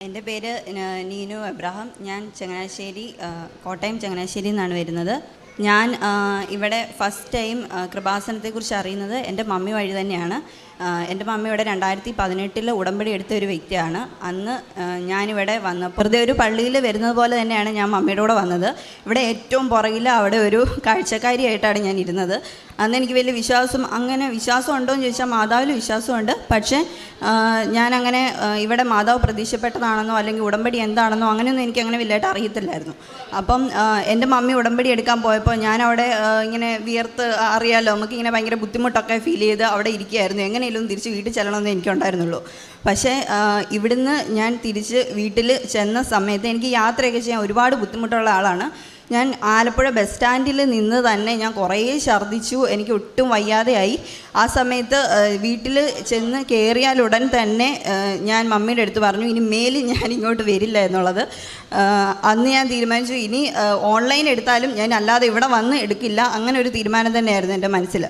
എൻ്റെ പേര് നീനു എബ്രഹാം. ഞാൻ ചങ്ങനാശ്ശേരി, കോട്ടയം ചങ്ങനാശ്ശേരിയിൽ നിന്നാണ് വരുന്നത്. ഞാൻ ഇവിടെ ഫസ്റ്റ് ടൈം കൃപാസനത്തെക്കുറിച്ച് അറിയുന്നത് എൻ്റെ മമ്മി വഴി തന്നെയാണ്. എൻ്റെ മമ്മി ഇവിടെ 2018 ഉടമ്പടി എടുത്ത ഒരു വ്യക്തിയാണ്. അന്ന് ഞാനിവിടെ വന്നപ്പോൾ വെറുതെ ഒരു പള്ളിയിൽ വരുന്നത് പോലെ തന്നെയാണ് ഞാൻ മമ്മിയുടെ കൂടെ വന്നത്. ഇവിടെ ഏറ്റവും പുറകിൽ അവിടെ ഒരു കാഴ്ചക്കാരിയായിട്ടാണ് ഞാൻ ഇരുന്നത്. അന്ന് എനിക്ക് വലിയ വിശ്വാസം ഉണ്ടോ എന്ന് ചോദിച്ചാൽ മാതാവിൽ വിശ്വാസമുണ്ട്. പക്ഷേ ഞാനങ്ങനെ ഇവിടെ മാതാവ് പ്രതീക്ഷപ്പെട്ടതാണെന്നോ അല്ലെങ്കിൽ ഉടമ്പടി എന്താണെന്നോ അങ്ങനെയൊന്നും എനിക്കങ്ങനെ വലുതായിട്ട് അറിയത്തില്ലായിരുന്നു. അപ്പം എൻ്റെ മമ്മി ഉടമ്പടി എടുക്കാൻ പോയപ്പോൾ ഞാൻ അവിടെ ഇങ്ങനെ വിയർത്ത് അറിയാമല്ലോ, നമുക്കിങ്ങനെ ഭയങ്കര ബുദ്ധിമുട്ടൊക്കെ ഫീൽ ചെയ്ത് അവിടെ ഇരിക്കുകയായിരുന്നു. എങ്ങനെയെങ്കിലും തിരിച്ച് വീട്ടിൽ ചെല്ലണമെന്ന് എനിക്കുണ്ടായിരുന്നുള്ളൂ. പക്ഷേ ഇവിടുന്ന് ഞാൻ തിരിച്ച് വീട്ടിൽ ചെന്ന സമയത്ത് എനിക്ക് യാത്രയൊക്കെ ചെയ്യാൻ ഒരുപാട് ബുദ്ധിമുട്ടുള്ള ആളാണ്. ഞാൻ ആലപ്പുഴ ബസ് സ്റ്റാൻഡിൽ നിന്ന് തന്നെ ഞാൻ കുറേ ഛർദ്ദിച്ചു. എനിക്ക് ഒട്ടും വയ്യാതെയായി. ആ സമയത്ത് വീട്ടിൽ ചെന്ന് കയറിയാലുടൻ തന്നെ ഞാൻ മമ്മിയുടെ അടുത്ത് പറഞ്ഞു ഇനി മേലിൽ ഞാൻ ഇങ്ങോട്ട് വരില്ല എന്നുള്ളത്. അന്ന് ഞാൻ തീരുമാനിച്ചു ഇനി ഓൺലൈൻ എടുത്താലും ഞാൻ അല്ലാതെ ഇവിടെ വന്ന് എടുക്കില്ല. അങ്ങനെ ഒരു തീരുമാനം തന്നെയായിരുന്നു എൻ്റെ മനസ്സിൽ.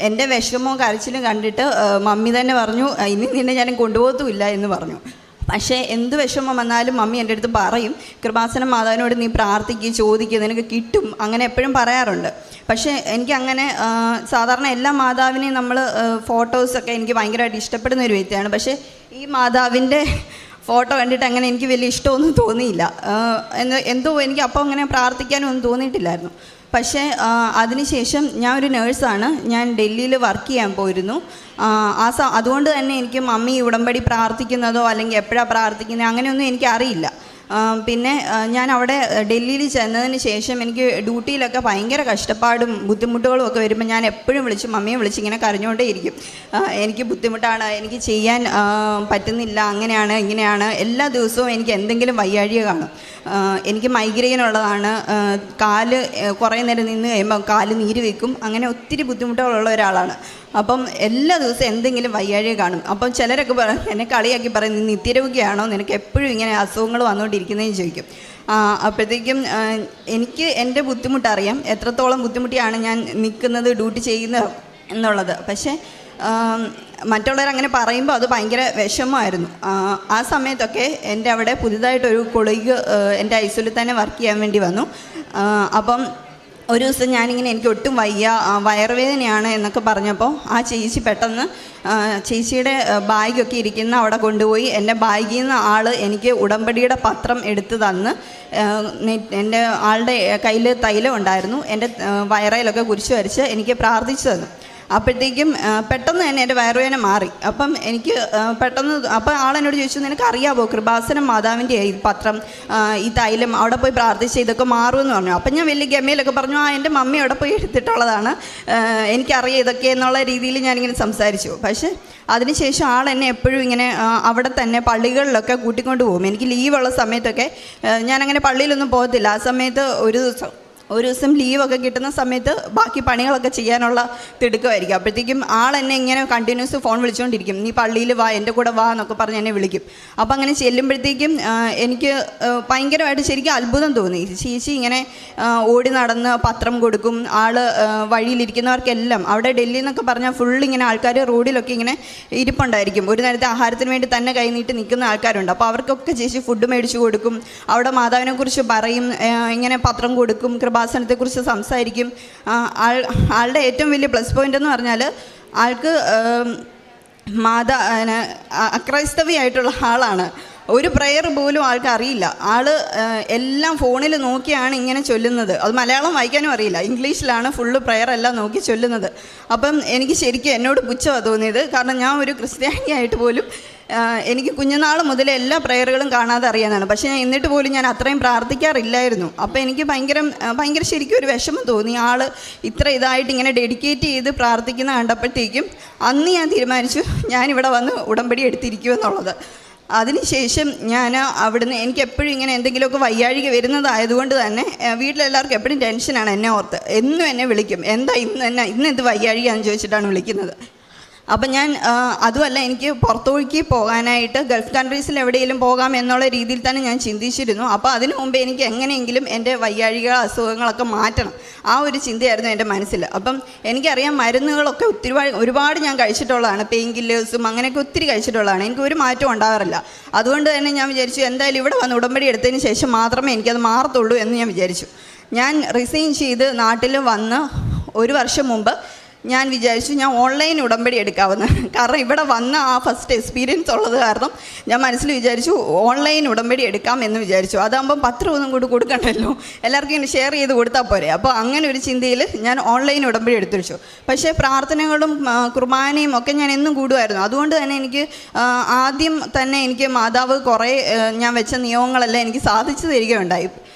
എൻ്റെ വിഷമവും കരച്ചിലും കണ്ടിട്ട് മമ്മി തന്നെ പറഞ്ഞു ഇനി നിന്നെ ഞാൻ കൊണ്ടുപോകത്തുമില്ല എന്ന് പറഞ്ഞു. പക്ഷേ എന്ത് വിഷമം വന്നാലും മമ്മി എൻ്റെ അടുത്ത് പറയും കൃപാസനം മാതാവിനോട് നീ പ്രാർത്ഥിക്കുക, ചോദിക്കുക, നിനക്ക് കിട്ടും, അങ്ങനെ എപ്പോഴും പറയാറുണ്ട്. പക്ഷേ എനിക്കങ്ങനെ സാധാരണ എല്ലാ മാതാവിനെയും നമ്മൾ ഫോട്ടോസൊക്കെ എനിക്ക് ഭയങ്കരമായിട്ട് ഇഷ്ടപ്പെടുന്ന ഒരു വ്യക്തിയാണ്. പക്ഷേ ഈ മാതാവിൻ്റെ ഫോട്ടോ കണ്ടിട്ട് അങ്ങനെ എനിക്ക് വലിയ ഇഷ്ടമൊന്നും തോന്നിയില്ല. എന്തോ എനിക്ക് അപ്പോൾ അങ്ങനെ പ്രാർത്ഥിക്കാനും ഒന്നും തോന്നിയിട്ടില്ലായിരുന്നു. പക്ഷേ അതിനുശേഷം ഞാൻ ഒരു നേഴ്സാണ്. ഞാൻ ഡൽഹിയിൽ വർക്ക് ചെയ്യാൻ പോയിരുന്നു. അതുകൊണ്ട് തന്നെ എനിക്ക് മമ്മി ഉടമ്പടി പ്രാർത്ഥിക്കുന്നതോ അല്ലെങ്കിൽ എപ്പോഴാണ് പ്രാർത്ഥിക്കുന്നത് അങ്ങനെയൊന്നും എനിക്കറിയില്ല. പിന്നെ ഞാൻ അവിടെ ഡൽഹിയിൽ ചെന്നതിന് ശേഷം എനിക്ക് ഡ്യൂട്ടിയിലൊക്കെ ഭയങ്കര കഷ്ടപ്പാടും ബുദ്ധിമുട്ടുകളും ഒക്കെ വരുമ്പോൾ ഞാൻ എപ്പോഴും മമ്മിയെ വിളിച്ച് ഇങ്ങനെ കരഞ്ഞുകൊണ്ടേ ഇരിക്കും. എനിക്ക് ബുദ്ധിമുട്ടാണ്, എനിക്ക് ചെയ്യാൻ പറ്റുന്നില്ല, അങ്ങനെയാണ് ഇങ്ങനെയാണ്. എല്ലാ ദിവസവും എനിക്ക് എന്തെങ്കിലും വയ്യാഴിക കാണും. എനിക്ക് മൈഗ്രെയിൻ ഉള്ളതാണ്. കാല് കുറേ നേരം നിന്ന് കഴിയുമ്പോൾ കാല് നീര് വയ്ക്കും. അങ്ങനെ ഒത്തിരി ബുദ്ധിമുട്ടുകളുള്ള ഒരാളാണ്. അപ്പം എല്ലാ ദിവസവും എന്തെങ്കിലും വയ്യാഴിക കാണും. അപ്പം ചിലരൊക്കെ എന്നെ കളിയാക്കി പറയും നീ നിത്യരോഗിയാണോ, നിനക്ക് എപ്പോഴും ഇങ്ങനെ അസുഖങ്ങൾ വന്നുകൊണ്ടിരിക്കുന്നതെന്ന് ചോദിക്കും. അപ്പോഴത്തേക്കും എനിക്ക് എൻ്റെ ബുദ്ധിമുട്ടറിയാം, എത്രത്തോളം ബുദ്ധിമുട്ടിയാണ് ഞാൻ നിൽക്കുന്നത്, ഡ്യൂട്ടി ചെയ്യുന്നത് എന്നുള്ളത്. പക്ഷേ മറ്റുള്ളവരങ്ങനെ പറയുമ്പോൾ അത് ഭയങ്കര വിഷമമായിരുന്നു. ആ സമയത്തൊക്കെ എൻ്റെ അവിടെ പുതുതായിട്ടൊരു കൊളീഗ് എൻ്റെ ഐസിയുയിൽ തന്നെ വർക്ക് ചെയ്യാൻ വേണ്ടി വന്നു. അപ്പം ഒരു ദിവസം ഞാനിങ്ങനെ എനിക്ക് ഒട്ടും വയ്യ, വയറുവേദനയാണ് എന്നൊക്കെ പറഞ്ഞപ്പോൾ ആ ചേച്ചി പെട്ടെന്ന് ചേച്ചിയുടെ ബാഗൊക്കെ ഇരിക്കുന്ന അവിടെ കൊണ്ടുപോയി എൻ്റെ ബാഗിൽ നിന്ന് ആൾ എനിക്ക് ഉടമ്പടിയുടെ പത്രം എടുത്ത് തന്ന് എൻ്റെ ആളുടെ കയ്യിൽ തൈലം ഉണ്ടായിരുന്നു. എൻ്റെ വയറയിലൊക്കെ കുരിശ് വരച്ച് എനിക്ക് പ്രാർത്ഥിച്ചു തന്നു. അപ്പോഴത്തേക്കും പെട്ടെന്ന് തന്നെ എൻ്റെ വയറുവേദന മാറി. അപ്പം എനിക്ക് പെട്ടെന്ന് അപ്പം ആളെന്നോട് ചോദിച്ചു നിനക്ക് അറിയാമോ കൃപാസനം മാതാവിൻ്റെ ഈ പത്രം ഈ തൈലം അവിടെ പോയി പ്രാർത്ഥിച്ച് ഇതൊക്കെ മാറുമെന്ന് പറഞ്ഞു. അപ്പം ഞാൻ വലിയ ഗമയിലൊക്കെ പറഞ്ഞു എൻ്റെ മമ്മി അവിടെ പോയി എടുത്തിട്ടുള്ളതാണ്, എനിക്കറിയാം ഇതൊക്കെ എന്നുള്ള രീതിയിൽ ഞാനിങ്ങനെ സംസാരിച്ചു. പക്ഷേ അതിനുശേഷം ആളെന്നെ എപ്പോഴും ഇങ്ങനെ അവിടെ തന്നെ പള്ളികളിലൊക്കെ കൂട്ടിക്കൊണ്ട് പോകും. എനിക്ക് ലീവുള്ള സമയത്തൊക്കെ ഞാനങ്ങനെ പള്ളിയിലൊന്നും പോകത്തില്ല. ആ സമയത്ത് ഒരു ദിവസം ലീവൊക്കെ കിട്ടുന്ന സമയത്ത് ബാക്കി പണികളൊക്കെ ചെയ്യാനുള്ള തിടുക്കമായിരിക്കും. അപ്പോഴത്തേക്കും ആളെന്നെ ഇങ്ങനെ കണ്ടിന്യൂസ് ഫോൺ വിളിച്ചുകൊണ്ടിരിക്കും, നീ പള്ളിയിൽ വാ, എൻ്റെ കൂടെ വാ എന്നൊക്കെ പറഞ്ഞ് എന്നെ വിളിക്കും. അപ്പോൾ അങ്ങനെ ചെല്ലുമ്പോഴത്തേക്കും എനിക്ക് ഭയങ്കരമായിട്ട് ശരിക്കും അത്ഭുതം തോന്നി. ചേച്ചി ഇങ്ങനെ ഓടി നടന്ന് പത്രം കൊടുക്കും. ആൾ വഴിയിലിരിക്കുന്നവർക്കെല്ലാം അവിടെ ഡൽഹി എന്നൊക്കെ പറഞ്ഞാൽ ഫുള്ളിങ്ങനെ ആൾക്കാർ റോഡിലൊക്കെ ഇങ്ങനെ ഇരിപ്പുണ്ടായിരിക്കും. ഒരു നേരത്തെ ആഹാരത്തിന് വേണ്ടി തന്നെ കൈ നീട്ടി നിൽക്കുന്ന ആൾക്കാരുണ്ട്. അപ്പോൾ അവർക്കൊക്കെ ചേച്ചി ഫുഡ് മേടിച്ച് കൊടുക്കും. അവിടെ മാതാവിനെക്കുറിച്ച് പറയും, ഇങ്ങനെ പത്രം കൊടുക്കും, കൃപാസനത്തെക്കുറിച്ച് സംസാരിക്കും. ആളുടെ ഏറ്റവും വലിയ പ്ലസ് പോയിൻ്റ് എന്ന് പറഞ്ഞാൽ ആൾക്ക് അക്രൈസ്തവിയായിട്ടുള്ള ആളാണ്. ഒരു പ്രെയർ പോലും ആൾക്ക് അറിയില്ല. ആൾ എല്ലാം ഫോണിൽ നോക്കിയാണ് ഇങ്ങനെ ചൊല്ലുന്നത്. അത് മലയാളം വായിക്കാനും അറിയില്ല, ഇംഗ്ലീഷിലാണ് ഫുള്ള് പ്രെയർ എല്ലാം നോക്കി ചൊല്ലുന്നത്. അപ്പം എനിക്ക് ശരിക്കും എന്നോട് പുച്ഛമാണ് തോന്നിയത്. കാരണം ഞാൻ ഒരു ക്രിസ്ത്യാനിയായിട്ട് പോലും എനിക്ക് കുഞ്ഞുനാൾ മുതലേ എല്ലാ പ്രെയറുകളും കാണാതെ അറിയാനാണ്. പക്ഷേ എന്നിട്ട് പോലും ഞാൻ അത്രയും പ്രാർത്ഥിക്കാറില്ലായിരുന്നു. അപ്പോൾ എനിക്ക് ഭയങ്കര ശരിക്കും ഒരു വിഷമം തോന്നി. ആൾ ഇത്ര ഇതായിട്ട് ഇങ്ങനെ ഡെഡിക്കേറ്റ് ചെയ്ത് പ്രാർത്ഥിക്കുന്ന കണ്ടപ്പോഴത്തേക്കും അന്ന് ഞാൻ തീരുമാനിച്ചു ഞാനിവിടെ വന്ന് ഉടമ്പടി എടുത്തിരിക്കുമെന്നുള്ളത്. അതിനുശേഷം ഞാൻ അവിടുന്ന് എനിക്ക് എപ്പോഴും ഇങ്ങനെ എന്തെങ്കിലുമൊക്കെ വയ്യാഴിക വരുന്നതായതുകൊണ്ട് തന്നെ വീട്ടിലെല്ലാവർക്കും എപ്പോഴും ടെൻഷനാണ് എന്നെ ഓർത്ത്. എന്നും എന്നെ വിളിക്കും, എന്താ ഇന്ന് എന്ത് വയ്യാഴികയാണെന്ന് ചോദിച്ചിട്ടാണ് വിളിക്കുന്നത്. അപ്പം ഞാൻ അതുമല്ല, എനിക്ക് പുറത്തേക്ക് പോകാനായിട്ട് ഗൾഫ് കൺട്രീസിൽ എവിടെയെങ്കിലും പോകാം എന്നുള്ള രീതിയിൽ തന്നെ ഞാൻ ചിന്തിച്ചിരുന്നു. അപ്പോൾ അതിനു മുമ്പേ എനിക്ക് എങ്ങനെയെങ്കിലും എൻ്റെ വയ്യാഴിക അസുഖങ്ങളൊക്കെ മാറ്റണം, ആ ഒരു ചിന്തയായിരുന്നു എൻ്റെ മനസ്സിൽ. അപ്പം എനിക്കറിയാം മരുന്നുകളൊക്കെ ഒരുപാട് ഞാൻ കഴിച്ചിട്ടുള്ളതാണ്, പെയിൻ കില്ലേഴ്സും അങ്ങനെയൊക്കെ ഒത്തിരി കഴിച്ചിട്ടുള്ളതാണ്. എനിക്ക് ഒരു മാറ്റം ഉണ്ടാകാറില്ല. അതുകൊണ്ട് തന്നെ ഞാൻ വിചാരിച്ചു എന്തായാലും ഇവിടെ വന്ന് ഉടമ്പടി എടുത്തതിന് ശേഷം മാത്രമേ എനിക്കത് മാറത്തുള്ളൂ എന്ന് ഞാൻ വിചാരിച്ചു. ഞാൻ റിസൈൻ ചെയ്ത് നാട്ടിൽ വന്ന് 1 വർഷം മുമ്പ് ഞാൻ വിചാരിച്ചു ഞാൻ ഓൺലൈൻ ഉടമ്പടി എടുക്കാമെന്ന്. കാരണം ഇവിടെ വന്ന ആ ഫസ്റ്റ് എക്സ്പീരിയൻസ് ഉള്ളത് കാരണം ഞാൻ മനസ്സിൽ വിചാരിച്ചു ഓൺലൈൻ ഉടമ്പടി എടുക്കാം എന്ന് വിചാരിച്ചു. അതാകുമ്പം പത്രമൊന്നും കൂടി കൊടുക്കണ്ടല്ലോ, എല്ലാവർക്കും ഇങ്ങനെ ഷെയർ ചെയ്ത് കൊടുത്താൽ പോരെ. അപ്പോൾ അങ്ങനെ ഒരു ചിന്തയിൽ ഞാൻ ഓൺലൈൻ ഉടമ്പടി എടുത്തു വെച്ചു. പക്ഷേ പ്രാർത്ഥനകളും കുർബാനയും ഒക്കെ ഞാൻ എന്നും കൂടുമായിരുന്നു. അതുകൊണ്ട് തന്നെ എനിക്ക് ആദ്യം തന്നെ എനിക്ക് മാതാവ് കുറേ ഞാൻ വെച്ച നിയമങ്ങളെല്ലാം എനിക്ക് സാധിച്ചു തരികയുണ്ടായി.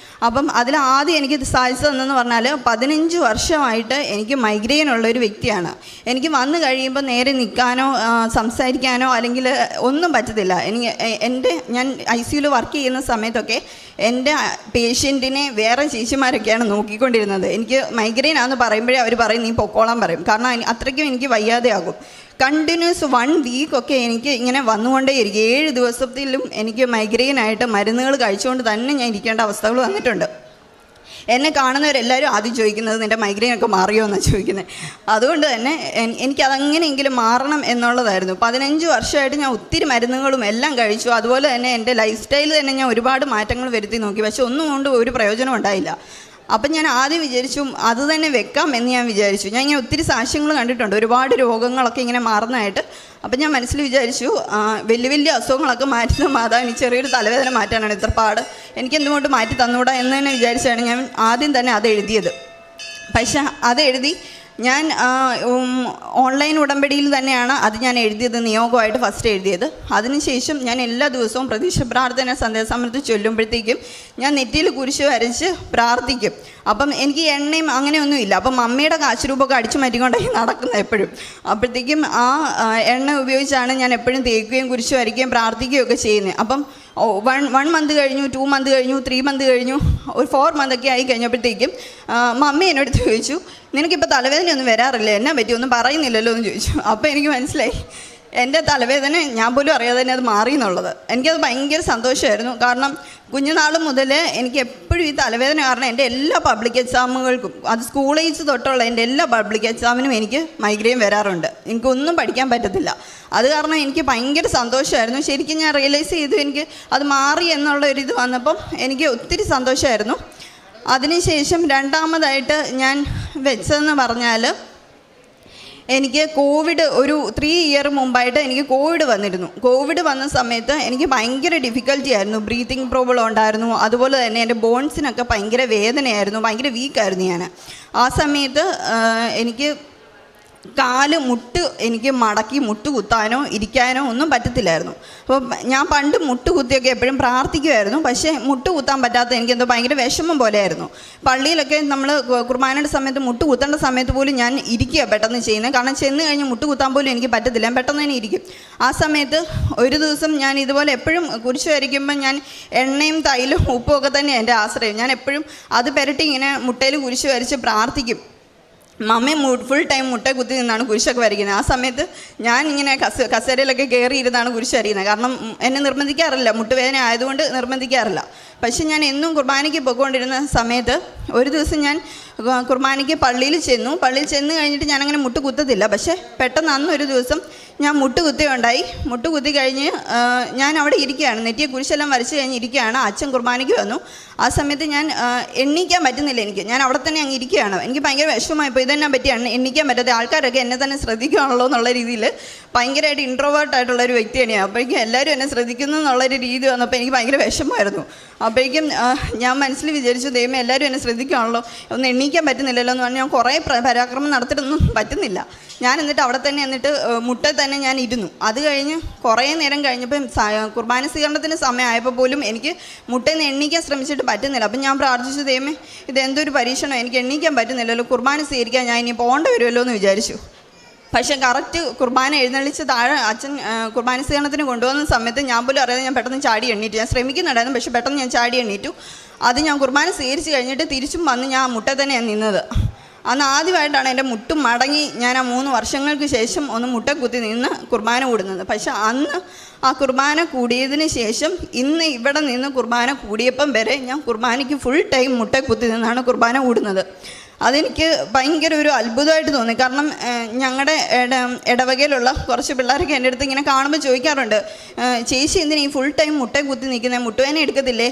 അപ്പം അതിലാദ്യം എനിക്ക് സാധിച്ചതെന്ന് പറഞ്ഞാൽ 15 വർഷമായിട്ട് എനിക്ക് മൈഗ്രെയിൻ ഉള്ളൊരു വ്യക്തിയാണ്. എനിക്ക് വന്നു കഴിയുമ്പോൾ നേരെ നിൽക്കാനോ സംസാരിക്കാനോ അല്ലെങ്കിൽ ഒന്നും പറ്റത്തില്ല. ഞാൻ ICUയിൽ വർക്ക് ചെയ്യുന്ന സമയത്തൊക്കെ എൻ്റെ പേഷ്യൻറ്റിനെ വേറെ ചേച്ചിമാരൊക്കെയാണ് നോക്കിക്കൊണ്ടിരുന്നത്. എനിക്ക് മൈഗ്രെയിൻ ആണെന്ന് പറയുമ്പോഴേ അവർ പറയും നീ പൊക്കോളാൻ പറയും. കാരണം അത്രയ്ക്കും എനിക്ക് വയ്യാതെയാകും. കണ്ടിന്യൂസ് 1 വീക്കൊക്കെ എനിക്ക് ഇങ്ങനെ വന്നുകൊണ്ടേയിരിക്കും. 7 ദിവസത്തിലും എനിക്ക് മൈഗ്രെയിനായിട്ട് മരുന്നുകൾ കഴിച്ചുകൊണ്ട് തന്നെ ഞാൻ ഇരിക്കേണ്ട അവസ്ഥകൾ വന്നിട്ടുണ്ട്. എന്നെ കാണുന്നവരെല്ലാവരും ആദ്യം ചോദിക്കുന്നത് നിൻ്റെ മൈഗ്രെയിനൊക്കെ മാറിയോ എന്നാണ് ചോദിക്കുന്നത്. അതുകൊണ്ട് തന്നെ എനിക്കതെങ്ങനെയെങ്കിലും മാറണം എന്നുള്ളതായിരുന്നു. 15 വർഷമായിട്ട് ഞാൻ ഒത്തിരി മരുന്നുകളും എല്ലാം കഴിച്ചു. അതുപോലെ തന്നെ എൻ്റെ ലൈഫ് സ്റ്റൈൽ തന്നെ ഞാൻ ഒരുപാട് മാറ്റങ്ങൾ വരുത്തി നോക്കി. പക്ഷെ ഒന്നും കൊണ്ട് ഒരു പ്രയോജനം ഉണ്ടായില്ല. അപ്പം ഞാൻ ആദ്യം വിചാരിച്ചു അത് തന്നെ വെക്കാം എന്ന് ഞാൻ വിചാരിച്ചു. ഞാൻ ഇങ്ങനെ ഒത്തിരി സാക്ഷ്യങ്ങൾ കണ്ടിട്ടുണ്ട്, ഒരുപാട് രോഗങ്ങളൊക്കെ ഇങ്ങനെ മാറുന്നതായിട്ട്. അപ്പം ഞാൻ മനസ്സിൽ വിചാരിച്ചു വലിയ വലിയ അസുഖങ്ങളൊക്കെ മാറ്റുന്ന മാതാവിന് ചെറിയൊരു തലവേദന മാറ്റാനാണ് ഇത്ര പാട്, എനിക്കെന്തുകൊണ്ട് മാറ്റി തന്നുകൂടാ എന്ന് തന്നെ വിചാരിച്ചാണ് ഞാൻ ആദ്യം തന്നെ അത് എഴുതിയത്. പക്ഷേ അത് എഴുതി ഞാൻ ഓൺലൈൻ ഉടമ്പടിയിൽ തന്നെയാണ് അത് ഞാൻ എഴുതിയത്, നിയോഗമായിട്ട് ഫസ്റ്റ് എഴുതിയത്. അതിനുശേഷം ഞാൻ എല്ലാ ദിവസവും പ്രതീക്ഷ പ്രാർത്ഥന സന്ധ്യാസമയത്ത് ചൊല്ലുമ്പോഴത്തേക്കും ഞാൻ നെറ്റിയിൽ കുരിശ് വരച്ച് പ്രാർത്ഥിക്കും. അപ്പം എനിക്ക് എണ്ണയും അങ്ങനെയൊന്നുമില്ല. അപ്പം മമ്മിയുടെ കാശുരൂപമൊക്കെ അടിച്ചു മാറ്റിക്കൊണ്ടായി നടക്കുന്നത് എപ്പോഴും. അപ്പോഴത്തേക്കും ആ എണ്ണ ഉപയോഗിച്ചാണ് ഞാൻ എപ്പോഴും തേക്കുകയും കുരിശ് വരയ്ക്കുകയും പ്രാർത്ഥിക്കുകയും ഒക്കെ ചെയ്യുന്നത്. അപ്പം 1 മന്ത് കഴിഞ്ഞു, 2 മന്ത് കഴിഞ്ഞു, 3 മന്ത് കഴിഞ്ഞു, ഒരു 4 മന്തൊക്കെ ആയി കഴിഞ്ഞപ്പോഴത്തേക്കും മമ്മി എന്നോട് ചോദിച്ചു നിനക്കിപ്പോൾ തലവേദനയൊന്നും വരാറില്ല, എന്നാ പറ്റി ഒന്നും പറയുന്നില്ലല്ലോ എന്ന് ചോദിച്ചു. അപ്പോൾ എനിക്ക് മനസ്സിലായി എൻ്റെ തലവേദന ഞാൻ പോലും അറിയാതെ തന്നെ അത് മാറി എന്നുള്ളത്. എനിക്കത് ഭയങ്കര സന്തോഷമായിരുന്നു. കാരണം കുഞ്ഞുനാൾ മുതൽ എനിക്ക് എപ്പോഴും ഈ തലവേദന കാരണം എൻ്റെ എല്ലാ പബ്ലിക് എക്സാമുകൾക്കും, അത് സ്കൂൾ ഏജ് തൊട്ടുള്ള എൻ്റെ എല്ലാ പബ്ലിക് എക്സാമിനും എനിക്ക് മൈഗ്രെയിൻ വരാറുണ്ട്. എനിക്കൊന്നും പഠിക്കാൻ പറ്റത്തില്ല. അത് കാരണം എനിക്ക് ഭയങ്കര സന്തോഷമായിരുന്നു. ശരിക്കും ഞാൻ റിയലൈസ് ചെയ്തു എനിക്ക് അത് മാറി എന്നുള്ള ഒരിത് വന്നപ്പം എനിക്ക് ഒത്തിരി സന്തോഷമായിരുന്നു. അതിനുശേഷം രണ്ടാമതായിട്ട് ഞാൻ വെച്ചതെന്ന് പറഞ്ഞാൽ എനിക്ക് കോവിഡ് ഒരു 3 ഇയർ മുമ്പായിട്ട് എനിക്ക് കോവിഡ് വന്നിരുന്നു. കോവിഡ് വന്ന സമയത്ത് എനിക്ക് ഭയങ്കര ഡിഫിക്കൽറ്റി ആയിരുന്നു, ബ്രീത്തിങ് പ്രോബ്ലം ഉണ്ടായിരുന്നു. അതുപോലെ തന്നെ എൻ്റെ ബോൺസിനൊക്കെ ഭയങ്കര വേദനയായിരുന്നു, ഭയങ്കര വീക്കായിരുന്നു ഞാൻ. ആ സമയത്ത് എനിക്ക് മുട്ട് എനിക്ക് മടക്കി മുട്ട് കുത്താനോ ഇരിക്കാനോ ഒന്നും പറ്റത്തില്ലായിരുന്നു. അപ്പോൾ ഞാൻ പണ്ട് മുട്ട് കുത്തിയൊക്കെ എപ്പോഴും പ്രാർത്ഥിക്കുമായിരുന്നു. പക്ഷേ മുട്ട് കുത്താൻ പറ്റാത്ത എനിക്കെന്തോ ഭയങ്കര വിഷമം പോലെയായിരുന്നു. പള്ളിയിലൊക്കെ നമ്മൾ കുർബാനയുടെ സമയത്ത് മുട്ട് കുത്തേണ്ട സമയത്ത് പോലും ഞാൻ ഇരിക്കുക പെട്ടെന്ന് ചെയ്യുന്നത്. കാരണം ചെന്ന് കഴിഞ്ഞ് മുട്ട് കുത്താൻ പോലും എനിക്ക് പറ്റത്തില്ല, ഞാൻ പെട്ടെന്ന് തന്നെ ഇരിക്കും. ആ സമയത്ത് ഒരു ദിവസം ഞാൻ ഇതുപോലെ എപ്പോഴും കുരിശ് വരയ്ക്കുമ്പോൾ ഞാൻ എണ്ണയും തൈലും ഉപ്പും ഒക്കെ തന്നെയാണ് എൻ്റെ ആശ്രയം. ഞാൻ എപ്പോഴും അത് പുരട്ടി ഇങ്ങനെ മുട്ടയിൽ കുരിശ് വരച്ച് പ്രാർത്ഥിക്കും. മമ്മി ഫുൾ ടൈം മുട്ട കുത്തി നിന്നാണ് കുരിശൊക്കെ വരയ്ക്കുന്നത്. ആ സമയത്ത് ഞാൻ ഇങ്ങനെ കസേരയിലൊക്കെ കയറി ഇരുന്നാണ് കുരിശ് വരയ്ക്കുന്നത്. കാരണം എന്നെ നിർബന്ധിക്കാറില്ല, മുട്ടുവേദന ആയതുകൊണ്ട് നിർബന്ധിക്കാറില്ല. പക്ഷെ ഞാൻ എന്നും കുർബാനയ്ക്ക് പോയിക്കൊണ്ടിരുന്ന സമയത്ത് ഒരു ദിവസം ഞാൻ കുർബാനയ്ക്ക് പള്ളിയിൽ ചെന്ന് കഴിഞ്ഞിട്ട് ഞാനങ്ങനെ മുട്ട് കുത്തത്തില്ല. പക്ഷേ പെട്ടെന്ന് അന്നൊരു ദിവസം ഞാൻ മുട്ട് കുത്തുകയുണ്ടായി. മുട്ട് കുത്തി കഴിഞ്ഞ് ഞാൻ അവിടെ ഇരിക്കുകയാണ്, നെറ്റിയെ കുരിശെല്ലാം വരച്ച് കഴിഞ്ഞ് ഇരിക്കുകയാണ്. അച്ഛൻ കുർബാനയ്ക്ക് വന്നു. ആ സമയത്ത് ഞാൻ എണ്ണിക്കാൻ പറ്റുന്നില്ല, ഞാൻ അവിടെ തന്നെ അങ്ങ് ഇരിക്കുകയാണ്. എനിക്ക് ഭയങ്കര വിഷമമായിപ്പോൾ, ഇതെന്നാ പറ്റിയാണ് എണ്ണിക്കാൻ പറ്റാത്ത, ആൾക്കാരൊക്കെ എന്നെ തന്നെ ശ്രദ്ധിക്കുകയാണല്ലോ എന്നുള്ള രീതിയിൽ ഭയങ്കരമായിട്ട് ഇൻട്രോവേർട്ടായിട്ടുള്ളൊരു വ്യക്തിയാണ് ഞാൻ. അപ്പോഴേക്കും എല്ലാവരും എന്നെ ശ്രദ്ധിക്കുന്നു എന്നുള്ളൊരു രീതി വന്നപ്പോൾ എനിക്ക് ഭയങ്കര വിഷമമായിരുന്നു. അപ്പോഴേക്കും ഞാൻ മനസ്സിൽ വിചാരിച്ചു ദൈവമേ എല്ലാവരും എന്നെ ശ്രദ്ധിക്കുകയാണല്ലോ, ഒന്ന് എണ്ണീക്കാൻ പറ്റുന്നില്ലല്ലോ എന്ന് പറഞ്ഞാൽ ഞാൻ കുറേ പരാക്രമം നടത്തിയിട്ടൊന്നും പറ്റുന്നില്ല. ഞാൻ എന്നിട്ട് അവിടെ തന്നെ മുട്ട തന്നെ ഞാൻ ഇരുന്നു. അത് കഴിഞ്ഞ് കുറേ നേരം കഴിഞ്ഞപ്പം കുർബാന സ്വീകരണത്തിന് സമയമായപ്പോൾ പോലും എനിക്ക് മുട്ടയിൽ നിന്ന് എണ്ണീക്കാൻ ശ്രമിച്ചിട്ട് പറ്റുന്നില്ല. അപ്പം ഞാൻ പ്രാർത്ഥിച്ചു ദൈവമേ ഇതെന്തൊരു പരീക്ഷണം, എനിക്ക് എണ്ണീക്കാൻ പറ്റുന്നില്ലല്ലോ, കുർബാന സ്വീകരിക്കാൻ ഞാൻ ഇനി പോകേണ്ടി വരുമല്ലോ എന്ന് വിചാരിച്ചു. പക്ഷേ കറക്റ്റ് കുർബാന എഴുന്നള്ളിച്ച് താഴെ അച്ഛൻ കുർബാന സ്വീകരണത്തിന് കൊണ്ടുവന്ന സമയത്ത് ഞാൻ പോലും അറിയാതെ ഞാൻ പെട്ടെന്ന് ചാടി എണ്ണീറ്റു. ഞാൻ ശ്രമിക്കുന്നുണ്ടായിരുന്നു, പക്ഷേ പെട്ടെന്ന് ഞാൻ ചാടി എണ്ണീറ്റു. അത് ഞാൻ കുർബാന സ്വീകരിച്ച് കഴിഞ്ഞിട്ട് തിരിച്ചും വന്ന് ഞാൻ മുട്ട തന്നെയാണ് നിന്നത്. അന്ന് ആദ്യമായിട്ടാണ് എൻ്റെ മുട്ടും മടങ്ങി ഞാൻ ആ 3 വർഷങ്ങൾക്ക് ശേഷം ഒന്ന് മുട്ട കുത്തി നിന്ന് കുർബാന കൂടുന്നത്. പക്ഷെ അന്ന് ആ കുർബാന കൂടിയതിന് ശേഷം ഇന്ന് ഇവിടെ നിന്ന് കുർബാന കൂടിയപ്പം വരെ ഞാൻ കുർബാനയ്ക്ക് ഫുൾ ടൈം മുട്ട കുത്തി നിന്നാണ് കുർബാന കൂടുന്നത്. അതെനിക്ക് ഭയങ്കര ഒരു അത്ഭുതമായിട്ട് തോന്നി. കാരണം ഞങ്ങളുടെ ഇടവകയിലുള്ള കുറച്ച് പിള്ളേരൊക്കെ എൻ്റെ അടുത്ത് ഇങ്ങനെ കാണുമ്പോൾ ചോദിക്കാറുണ്ട്, ചേച്ചി എന്തിനാ ഈ ഫുൾ ടൈം മുട്ട കുത്തി നിൽക്കുന്നത്, മുട്ടുവേദന എടുക്കത്തില്ലേ?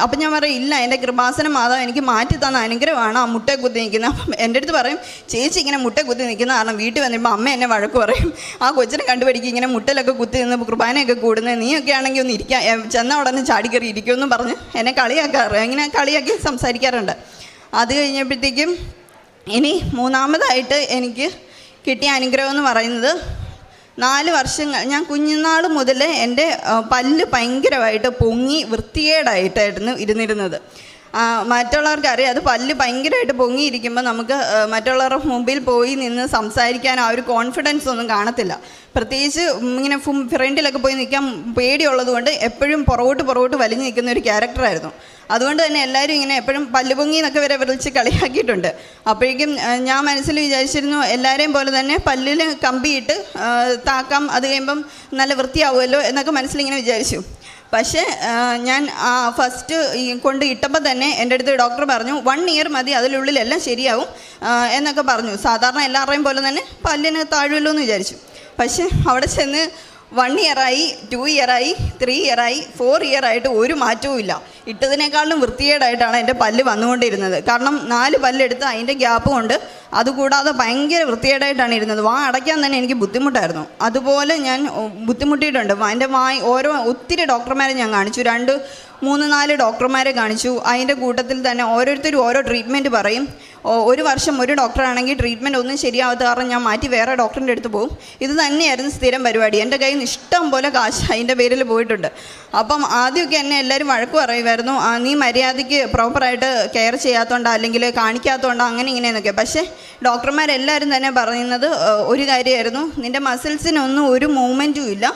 അപ്പം ഞാൻ പറയും, ഇല്ല, എൻ്റെ കൃപാസന മാതാവ് എനിക്ക് മാറ്റി തന്ന അനുഗ്രഹമാണ് ആ മുട്ട കുത്തി നിൽക്കുന്നത്. അപ്പം എൻ്റെ അടുത്ത് പറയും, ചേച്ചി ഇങ്ങനെ മുട്ട കുത്തി നിൽക്കുന്ന കാരണം വീട്ടിൽ വന്നിപ്പോൾ അമ്മ എന്നെ വഴക്ക് പറയും, ആ കൊച്ചിനെ കണ്ടുപിടിക്കും ഇങ്ങനെ മുട്ടലൊക്കെ കുത്തി നിന്ന് കുർബാനയൊക്കെ കൂടുന്നത്, നീയൊക്കെ ആണെങ്കിൽ ഒന്ന് ഇരിക്കാം, ചെന്ന ഉടനെ ചാടിക്കറി ഇരിക്കുമെന്ന് പറഞ്ഞ് എന്നെ കളിയാക്കാറ്, ഇങ്ങനെ കളിയാക്കി സംസാരിക്കാറുണ്ട്. അത് കഴിഞ്ഞപ്പോഴത്തേക്കും ഇനി മൂന്നാമതായിട്ട് എനിക്ക് കിട്ടിയ അനുഗ്രഹം എന്ന് പറയുന്നത് 4 വർഷങ്ങൾ ഞാൻ കുഞ്ഞുനാൾ മുതൽ എൻ്റെ പല്ല് ഭയങ്കരമായിട്ട് പൊങ്ങി വൃത്തികേടായിട്ടായിരുന്നു ഇരുന്നിരുന്നത്. മറ്റുള്ളവർക്ക് അറിയാം, അത് പല്ല് ഭയങ്കരമായിട്ട് പൊങ്ങിയിരിക്കുമ്പോൾ നമുക്ക് മറ്റുള്ളവരുടെ മുമ്പിൽ പോയി നിന്ന് സംസാരിക്കാൻ ആ ഒരു കോൺഫിഡൻസ് ഒന്നും കാണത്തില്ല. പ്രത്യേകിച്ച് ഇങ്ങനെ ഫ്രണ്ടിലൊക്കെ പോയി നിൽക്കാൻ പേടിയുള്ളത് കൊണ്ട് എപ്പോഴും പുറകോട്ട് വലിഞ്ഞ് നിൽക്കുന്ന ഒരു ക്യാരക്ടറായിരുന്നു. അതുകൊണ്ട് തന്നെ എല്ലാവരും ഇങ്ങനെ എപ്പോഴും പല്ല് പൊങ്ങി എന്നൊക്കെ വരെ വിളിച്ച് കളിയാക്കിയിട്ടുണ്ട്. അപ്പോഴേക്കും ഞാൻ മനസ്സിൽ വിചാരിച്ചിരുന്നു, എല്ലാവരെയും പോലെ തന്നെ പല്ലിൽ കമ്പിയിട്ട് താക്കാം, അത് കഴിയുമ്പം നല്ല വൃത്തിയാവുമല്ലോ എന്നൊക്കെ മനസ്സിലിങ്ങനെ വിചാരിച്ചു. പക്ഷേ ഞാൻ ഫസ്റ്റ് കൊണ്ട് ഇട്ടപ്പോൾ തന്നെ എൻ്റെ അടുത്ത് ഡോക്ടർ പറഞ്ഞു 1 ഇയർ മതി, അതിനുള്ളിലെല്ലാം ശരിയാവും എന്നൊക്കെ പറഞ്ഞു. സാധാരണ എല്ലാവരുടെയും പോലെ തന്നെ പല്ലിന് താഴുമല്ലോ എന്ന് വിചാരിച്ചു. പക്ഷേ അവിടെ ചെന്ന് 1 ഇയറായി, 2 ഇയറായി, 3 ഇയറായി, 4 ഇയറായിട്ട് ഒരു മാറ്റവും ഇല്ല. ഇട്ടതിനേക്കാളും വൃത്തികേടായിട്ടാണ് എൻ്റെ പല്ല് വന്നുകൊണ്ടിരുന്നത്. കാരണം 4 പല്ലെടുത്ത് അതിൻ്റെ ഗ്യാപ്പ് കൊണ്ട്, അതുകൂടാതെ ഭയങ്കര വൃത്തികേടായിട്ടാണ് ഇരുന്നത്. വാ അടയ്ക്കാൻ തന്നെ എനിക്ക് ബുദ്ധിമുട്ടായിരുന്നു. അതുപോലെ ഞാൻ ബുദ്ധിമുട്ടിയിട്ടുണ്ട്. എൻ്റെ ഒത്തിരി ഡോക്ടർമാരെ ഞാൻ കാണിച്ചു, 2, 3, 4 ഡോക്ടർമാരെ കാണിച്ചു. അതിൻ്റെ കൂട്ടത്തിൽ തന്നെ ഓരോരുത്തരും ഓരോ ട്രീറ്റ്മെൻറ്റ് പറയും. 1 വർഷം ഒരു ഡോക്ടറാണെങ്കിൽ ട്രീറ്റ്മെൻറ്റ് ഒന്നും ശരിയാവാത്ത കാരണം ഞാൻ മാറ്റി വേറെ ഡോക്ടറിൻ്റെ അടുത്ത് പോകും. ഇത് തന്നെയായിരുന്നു സ്ഥിരം പരിപാടി. എൻ്റെ കയ്യിൽ നിന്ന് ഇഷ്ടം പോലെ കാശ് അതിൻ്റെ പേരിൽ പോയിട്ടുണ്ട്. അപ്പം ആദ്യമൊക്കെ എന്നെ എല്ലാവരും വഴക്ക് പറയുമായിരുന്നു, നീ മര്യാദയ്ക്ക് പ്രോപ്പറായിട്ട് കെയർ ചെയ്യാത്തതുകൊണ്ടോ അല്ലെങ്കിൽ കാണിക്കാത്തതുകൊണ്ടോ അങ്ങനെ ഇങ്ങനെയെന്നൊക്കെ. പക്ഷേ ഡോക്ടർമാരെല്ലാവരും തന്നെ പറയുന്നത് ഒരു കാര്യമായിരുന്നു, നിൻ്റെ മസിൽസിനൊന്നും ഒരു മൂവ്മെൻറ്റും ഇല്ല,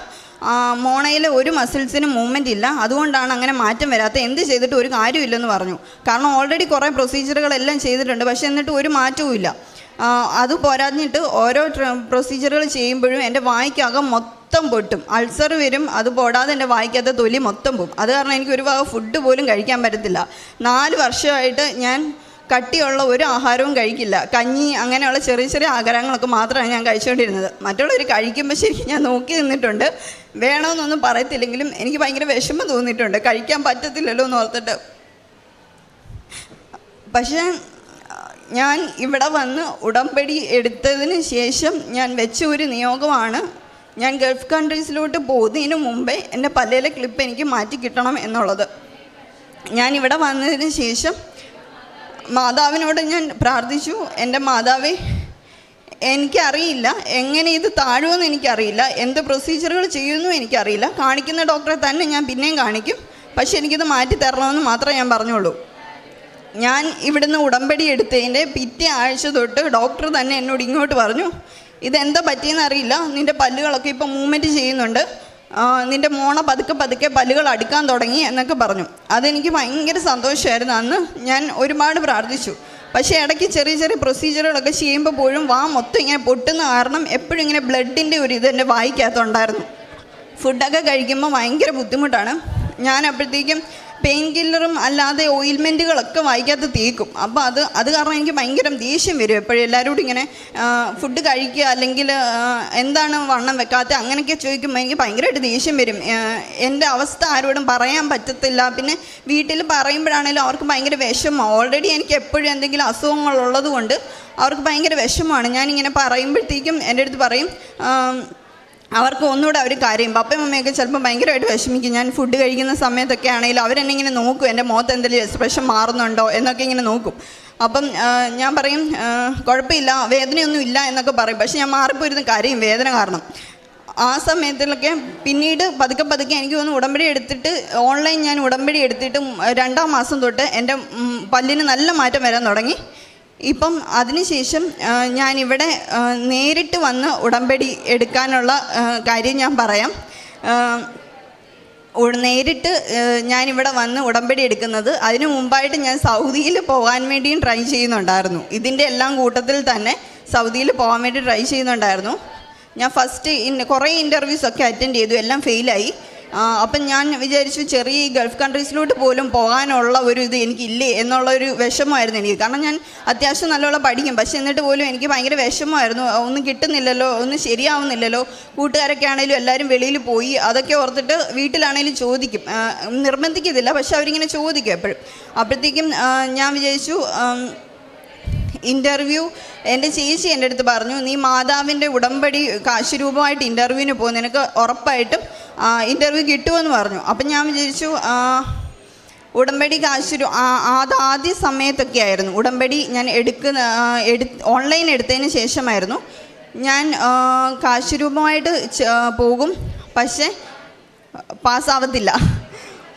മോണയിലെ ഒരു മസിൽസിനും മൂവ്മെൻ്റ് ഇല്ല, അതുകൊണ്ടാണ് അങ്ങനെ മാറ്റം വരാത്ത, എന്ത് ചെയ്തിട്ട് ഒരു കാര്യമില്ലെന്ന് പറഞ്ഞു. കാരണം ഓൾറെഡി കുറേ പ്രൊസീജിയറുകളെല്ലാം ചെയ്തിട്ടുണ്ട്, പക്ഷേ എന്നിട്ട് ഒരു മാറ്റവും ഇല്ല. അത് പോരാഞ്ഞിട്ട് ഓരോ പ്രൊസീജിയറുകൾ ചെയ്യുമ്പോഴും എൻ്റെ വായ്ക്കകം മൊത്തം പൊട്ടും, അൾസർ വരും. അത് പോടാതെ എൻ്റെ വായ്ക്കകത്തെ തൊലി മൊത്തം പോകും. അത് കാരണം എനിക്ക് ഒരു വക ഫുഡ് പോലും കഴിക്കാൻ പറ്റത്തില്ല. 4 വർഷമായിട്ട് ഞാൻ കട്ടിയുള്ള ഒരു ആഹാരവും കഴിക്കില്ല. കഞ്ഞി അങ്ങനെയുള്ള ചെറിയ ചെറിയ ആഹാരങ്ങളൊക്കെ മാത്രമാണ് ഞാൻ കഴിച്ചുകൊണ്ടിരുന്നത്. മറ്റുള്ളവർ കഴിക്കുമ്പോൾ ശരിക്കും ഞാൻ നോക്കി നിന്നിട്ടുണ്ട്. വേണമെന്നൊന്നും പറയത്തില്ലെങ്കിലും എനിക്ക് ഭയങ്കര വിഷമം തോന്നിയിട്ടുണ്ട്, കഴിക്കാൻ പറ്റത്തില്ലല്ലോ എന്ന് ഓർത്തിട്ട്. പക്ഷേ ഞാൻ ഇവിടെ വന്ന് ഉടമ്പടി എടുത്തതിന് ശേഷം ഞാൻ വെച്ച ഒരു നിയോഗമാണ്, ഞാൻ ഗൾഫ് കൺട്രീസിലോട്ട് പോകുന്നതിന് മുമ്പേ എൻ്റെ പല്ലിലെ ക്ലിപ്പ് എനിക്ക് മാറ്റി കിട്ടണം എന്നുള്ളത്. ഞാൻ ഇവിടെ വന്നതിന് ശേഷം മാതാവിനോട് ഞാൻ പ്രാർത്ഥിച്ചു, എൻ്റെ മാതാവേ, എനിക്കറിയില്ല എങ്ങനെ ഇത് താഴുമെന്ന് എനിക്കറിയില്ല, എന്ത് പ്രൊസീജിയറുകൾ ചെയ്യുമെന്നും എനിക്കറിയില്ല, കാണിക്കുന്ന ഡോക്ടറെ തന്നെ ഞാൻ പിന്നെയും കാണിക്കും, പക്ഷെ എനിക്കിത് മാറ്റി തരണമെന്ന് മാത്രമേ ഞാൻ പറഞ്ഞുള്ളൂ. ഞാൻ ഇവിടുന്ന് ഉടമ്പടി എടുത്തതിൻ്റെ പിറ്റേ ആഴ്ച തൊട്ട് ഡോക്ടർ തന്നെ എന്നോട് ഇങ്ങോട്ട് പറഞ്ഞു, ഇതെന്താ പറ്റിയെന്ന് അറിയില്ല, നിൻ്റെ പല്ലുകളൊക്കെ ഇപ്പോൾ മൂവ്മെൻറ്റ് ചെയ്യുന്നുണ്ട്, നിൻ്റെ മോണ പതുക്കെ പല്ലുകൾ അടുക്കാൻ തുടങ്ങി എന്നൊക്കെ പറഞ്ഞു. അതെനിക്ക് ഭയങ്കര സന്തോഷമായിരുന്നു. അന്ന് ഞാൻ ഒരുപാട് പ്രാർത്ഥിച്ചു. പക്ഷേ ഇടയ്ക്ക് ചെറിയ ചെറിയ പ്രൊസീജിയറുകളൊക്കെ ചെയ്യുമ്പോൾ പോലും വാ മൊത്തം ഇങ്ങനെ പൊട്ടുന്ന കാരണം എപ്പോഴും ഇങ്ങനെ ബ്ലഡിൻ്റെ ഒരു ഇത് എൻ്റെ വായിക്കകത്തുണ്ടായിരുന്നു. ഫുഡൊക്കെ കഴിക്കുമ്പോൾ ഭയങ്കര ബുദ്ധിമുട്ടാണ്. ഞാൻ അപ്പോഴത്തേക്കും പെയിൻ കില്ലറും അല്ലാതെ ഓയിൽമെൻറ്റുകളൊക്കെ വായിക്കകത്ത് തേക്കും. അപ്പോൾ അത് കാരണം എനിക്ക് ഭയങ്കര ദേഷ്യം വരും. എപ്പോഴും എല്ലാവരോടും ഇങ്ങനെ ഫുഡ് കഴിക്കുക അല്ലെങ്കിൽ എന്താണ് വണ്ണം വെക്കാത്ത അങ്ങനെയൊക്കെ ചോദിക്കുമ്പോൾ എനിക്ക് ഭയങ്കരമായിട്ട് ദേഷ്യം വരും. എൻ്റെ അവസ്ഥ ആരോടും പറയാൻ പറ്റത്തില്ല. പിന്നെ വീട്ടിൽ പറയുമ്പോഴാണെങ്കിലും അവർക്ക് ഭയങ്കര വിഷമം. ഓൾറെഡി എനിക്ക് എപ്പോഴും എന്തെങ്കിലും അസുഖങ്ങളുള്ളത് കൊണ്ട് അവർക്ക് ഭയങ്കര വിഷമമാണ്. ഞാനിങ്ങനെ പറയുമ്പോഴത്തേക്കും എൻ്റെ അടുത്ത് പറയും, അവർക്ക് ഒന്നുകൂടെ അവർ കാര്യം പപ്പയും അമ്മയൊക്കെ ചിലപ്പോൾ ഭയങ്കരമായിട്ട് വിഷമിക്കും. ഞാൻ ഫുഡ് കഴിക്കുന്ന സമയത്തൊക്കെ ആണെങ്കിലും അവരെന്നെ ഇങ്ങനെ നോക്കും, എൻ്റെ മുഖത്ത് എന്തെങ്കിലും എക്സ്പ്രഷൻ മാറുന്നുണ്ടോ എന്നൊക്കെ ഇങ്ങനെ നോക്കും. അപ്പം ഞാൻ പറയും കുഴപ്പമില്ല, വേദനയൊന്നും ഇല്ല എന്നൊക്കെ പറയും. പക്ഷെ ഞാൻ മാറിപ്പോയിരുന്ന കാര്യം വേദന കാരണം. ആ സമയത്തിലൊക്കെ പിന്നീട് പതുക്കെ എനിക്ക് തോന്നുന്നു ഉടമ്പടി എടുത്തിട്ട് ഓൺലൈൻ ഞാൻ ഉടമ്പടി എടുത്തിട്ട് 2ാം മാസം തൊട്ട് എൻ്റെ പല്ലിന് നല്ല മാറ്റം വരാൻ തുടങ്ങി. ഇപ്പം അതിനുശേഷം ഞാനിവിടെ നേരിട്ട് വന്ന് ഉടമ്പടി എടുക്കാനുള്ള കാര്യം ഞാൻ പറയാം. നേരിട്ട് ഞാനിവിടെ വന്ന് ഉടമ്പടി എടുക്കുന്നത്. അതിനു മുമ്പായിട്ട് ഞാൻ സൗദിയിൽ പോകാൻ വേണ്ടിയും ട്രൈ ചെയ്യുന്നുണ്ടായിരുന്നു. ഇതിൻ്റെ എല്ലാം കൂട്ടത്തിൽ തന്നെ സൗദിയിൽ പോകാൻ വേണ്ടി ട്രൈ ചെയ്യുന്നുണ്ടായിരുന്നു. ഞാൻ ഫസ്റ്റ് കുറേ ഇൻ്റർവ്യൂസൊക്കെ അറ്റൻഡ് ചെയ്തു, എല്ലാം ഫെയിലായി. അപ്പം ഞാൻ വിചാരിച്ചു ചെറിയ ഈ ഗൾഫ് കൺട്രീസിലോട്ട് പോലും പോകാനുള്ള ഒരു ഇത് എനിക്കില്ലേ എന്നുള്ളൊരു വിഷമമായിരുന്നു എനിക്ക്. കാരണം ഞാൻ അത്യാവശ്യം നല്ലോണം പഠിക്കും, പക്ഷേ എന്നിട്ട് പോലും എനിക്ക് ഭയങ്കര വിഷമമായിരുന്നു. ഒന്നും കിട്ടുന്നില്ലല്ലോ, ഒന്നും ശരിയാവുന്നില്ലല്ലോ. കൂട്ടുകാരൊക്കെ ആണെങ്കിലും എല്ലാവരും വെളിയിൽ പോയി, അതൊക്കെ ഓർത്തിട്ട് വീട്ടിലാണെങ്കിലും ചോദിക്കും, നിർബന്ധിക്കത്തില്ല, പക്ഷെ അവരിങ്ങനെ ചോദിക്കും എപ്പോഴും. അപ്പോഴത്തേക്കും ഞാൻ വിചാരിച്ചു ഇൻ്റർവ്യൂ, എൻ്റെ ചേച്ചി എൻ്റെ അടുത്ത് പറഞ്ഞു, നീ മാതാവിൻ്റെ ഉടമ്പടി കാശ് രൂപമായിട്ട് ഇൻ്റർവ്യൂവിന് പോകും, നിനക്ക് ഉറപ്പായിട്ടും ഇൻ്റർവ്യൂ കിട്ടുമെന്ന് പറഞ്ഞു. അപ്പം ഞാൻ വിചാരിച്ചു ഉടമ്പടി കാശ് അത് ആദ്യ സമയത്തൊക്കെ ആയിരുന്നു. ഉടമ്പടി ഞാൻ ഓൺലൈൻ എടുത്തതിന് ശേഷമായിരുന്നു. ഞാൻ കാശ് രൂപമായിട്ട് പോകും, പക്ഷേ പാസ്സാവത്തില്ല.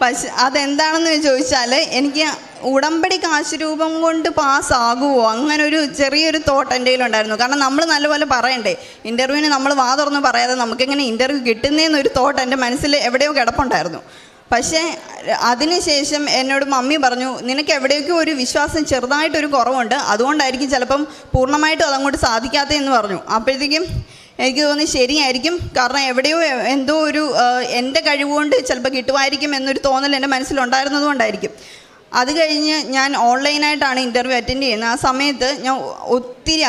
പക്ഷെ അതെന്താണെന്ന് ചോദിച്ചാൽ എനിക്ക് ഉടമ്പടി കാശ് രൂപം കൊണ്ട് പാസ്സാകുമോ അങ്ങനൊരു ചെറിയൊരു തോട്ട് എൻ്റെ കയ്യിലുണ്ടായിരുന്നു. കാരണം നമ്മൾ നല്ലപോലെ പറയണ്ടേ, ഇൻ്റർവ്യൂവിന് നമ്മൾ വാ തുറന്ന് പറയാതെ നമുക്കെങ്ങനെ ഇൻ്റർവ്യൂ കിട്ടുന്നതെന്നൊരു തോട്ട് എൻ്റെ മനസ്സിൽ എവിടെയോ കിടപ്പുണ്ടായിരുന്നു. പക്ഷേ അതിനുശേഷം എന്നോട് മമ്മി പറഞ്ഞു, നിനക്ക് എവിടെയൊക്കെ ഒരു വിശ്വാസം ചെറുതായിട്ടൊരു കുറവുണ്ട്, അതുകൊണ്ടായിരിക്കും ചിലപ്പം പൂർണ്ണമായിട്ടും അതങ്ങോട്ട് സാധിക്കാത്തതെന്ന് പറഞ്ഞു. അപ്പോഴത്തേക്കും എനിക്ക് തോന്നി ശരിയായിരിക്കും, കാരണം എവിടെയോ എന്തോ ഒരു എൻ്റെ കഴിവുകൊണ്ട് ചിലപ്പോൾ കിട്ടുമായിരിക്കും എന്നൊരു തോന്നൽ എൻ്റെ മനസ്സിലുണ്ടായിരുന്നത് കൊണ്ടായിരിക്കും. അത് കഴിഞ്ഞ് ഞാൻ ഓൺലൈനായിട്ടാണ് ഇൻ്റർവ്യൂ അറ്റൻഡ് ചെയ്യുന്നത്. ആ സമയത്ത് ഞാൻ ഒത്തിരി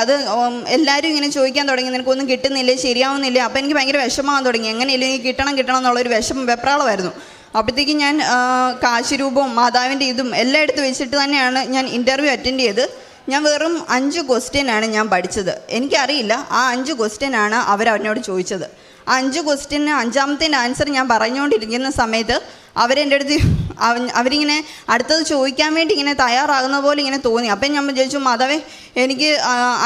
എല്ലാവരും ഇങ്ങനെ ചോദിക്കാൻ തുടങ്ങി, നിനക്കൊന്നും കിട്ടുന്നില്ലേ, ശരിയാവുന്നില്ലേ. അപ്പോൾ എനിക്ക് ഭയങ്കര വിഷമമാകാൻ തുടങ്ങി, എങ്ങനെയില്ലെങ്കിൽ കിട്ടണം എന്നുള്ളൊരു വെപ്രാളമായിരുന്നു. അപ്പോഴത്തേക്കും ഞാൻ കാശ് രൂപവും മാതാവിൻ്റെ ഇതും എല്ലാം എടുത്ത് വെച്ചിട്ട് തന്നെയാണ് ഞാൻ ഇൻ്റർവ്യൂ അറ്റൻഡ് ചെയ്ത്. ഞാൻ വെറും 5 ക്വസ്റ്റ്യനാണ് ഞാൻ പഠിച്ചത്. എനിക്കറിയില്ല, ആ 5 ക്വസ്റ്റ്യനാണ് അവരെന്നോട് ചോദിച്ചത്. ആ 5 ക്വസ്റ്റ്യന് 5ാമത്തേൻ്റെ ആൻസർ ഞാൻ പറഞ്ഞുകൊണ്ടിരിക്കുന്ന സമയത്ത് അവരെൻ്റെ അടുത്ത് അവരിങ്ങനെ അടുത്തത് ചോദിക്കാൻ വേണ്ടി ഇങ്ങനെ തയ്യാറാകുന്ന പോലെ ഇങ്ങനെ തോന്നി. അപ്പം ഞാൻ വിചാരിച്ചു, മാതാവേ എനിക്ക്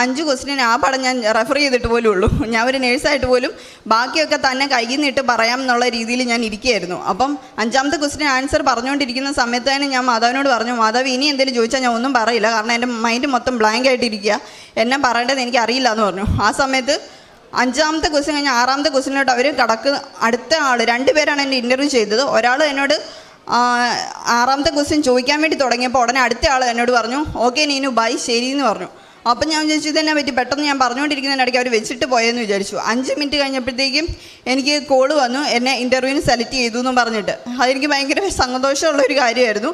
5 ക്വസ്റ്റ്യൻ ആ പടം ഞാൻ റെഫർ ചെയ്തിട്ട് പോലും ഉള്ളൂ, ഞാൻ ഒരു നേഴ്സായിട്ട് പോലും ബാക്കിയൊക്കെ തന്നെ കയ്യിൽ നിന്നിട്ട് പറയാം എന്നുള്ള രീതിയിൽ ഞാൻ ഇരിക്കുകയായിരുന്നു. അപ്പം 5ാമത്തെ ക്വസ്റ്റ്യൻ ആൻസർ പറഞ്ഞുകൊണ്ടിരിക്കുന്ന സമയത്ത് തന്നെ ഞാൻ മാതാവിനോട് പറഞ്ഞു, മാതാവ് ഇനി എന്തെങ്കിലും ചോദിച്ചാൽ ഞാൻ ഒന്നും പറയില്ല, കാരണം എൻ്റെ മൈൻഡ് മൊത്തം ബ്ലാങ്ക് ആയിട്ടിരിക്കുക, എന്നെ പറയേണ്ടത് എനിക്ക് അറിയില്ല എന്ന് പറഞ്ഞു. ആ സമയത്ത് 5ാമത്തെ ക്വസ്റ്റ്യൻ കഴിഞ്ഞ് 6ാമത്തെ ക്വസ്റ്റ്യനിലോട്ട് അവർ അടുത്ത ആൾ 2 പേരാണ് എൻ്റെ ഇൻ്റർവ്യൂ ചെയ്തത്. ഒരാൾ എന്നോട് 6ാമത്തെ ക്വസ്റ്റ്യൻ ചോദിക്കാൻ വേണ്ടി തുടങ്ങിയപ്പോൾ ഉടനെ അടുത്ത ആൾ എന്നോട് പറഞ്ഞു, ഓക്കെ നീനു ബൈ, ശരി എന്ന് പറഞ്ഞു. അപ്പം ഞാൻ വിചാരിച്ചു ഇതെന്നെ പറ്റി, പെട്ടെന്ന് ഞാൻ പറഞ്ഞുകൊണ്ടിരിക്കുന്നതിനിടയ്ക്ക് അവർ വെച്ചിട്ട് പോയെന്ന് വിചാരിച്ചു. 5 മിനിറ്റ് കഴിഞ്ഞപ്പോഴത്തേക്കും എനിക്ക് കോള് വന്നു, എന്നെ ഇൻ്റർവ്യൂവിന് സെലക്ട് ചെയ്തു എന്നും പറഞ്ഞിട്ട്. അതെനിക്ക് ഭയങ്കര സന്തോഷമുള്ളൊരു കാര്യമായിരുന്നു.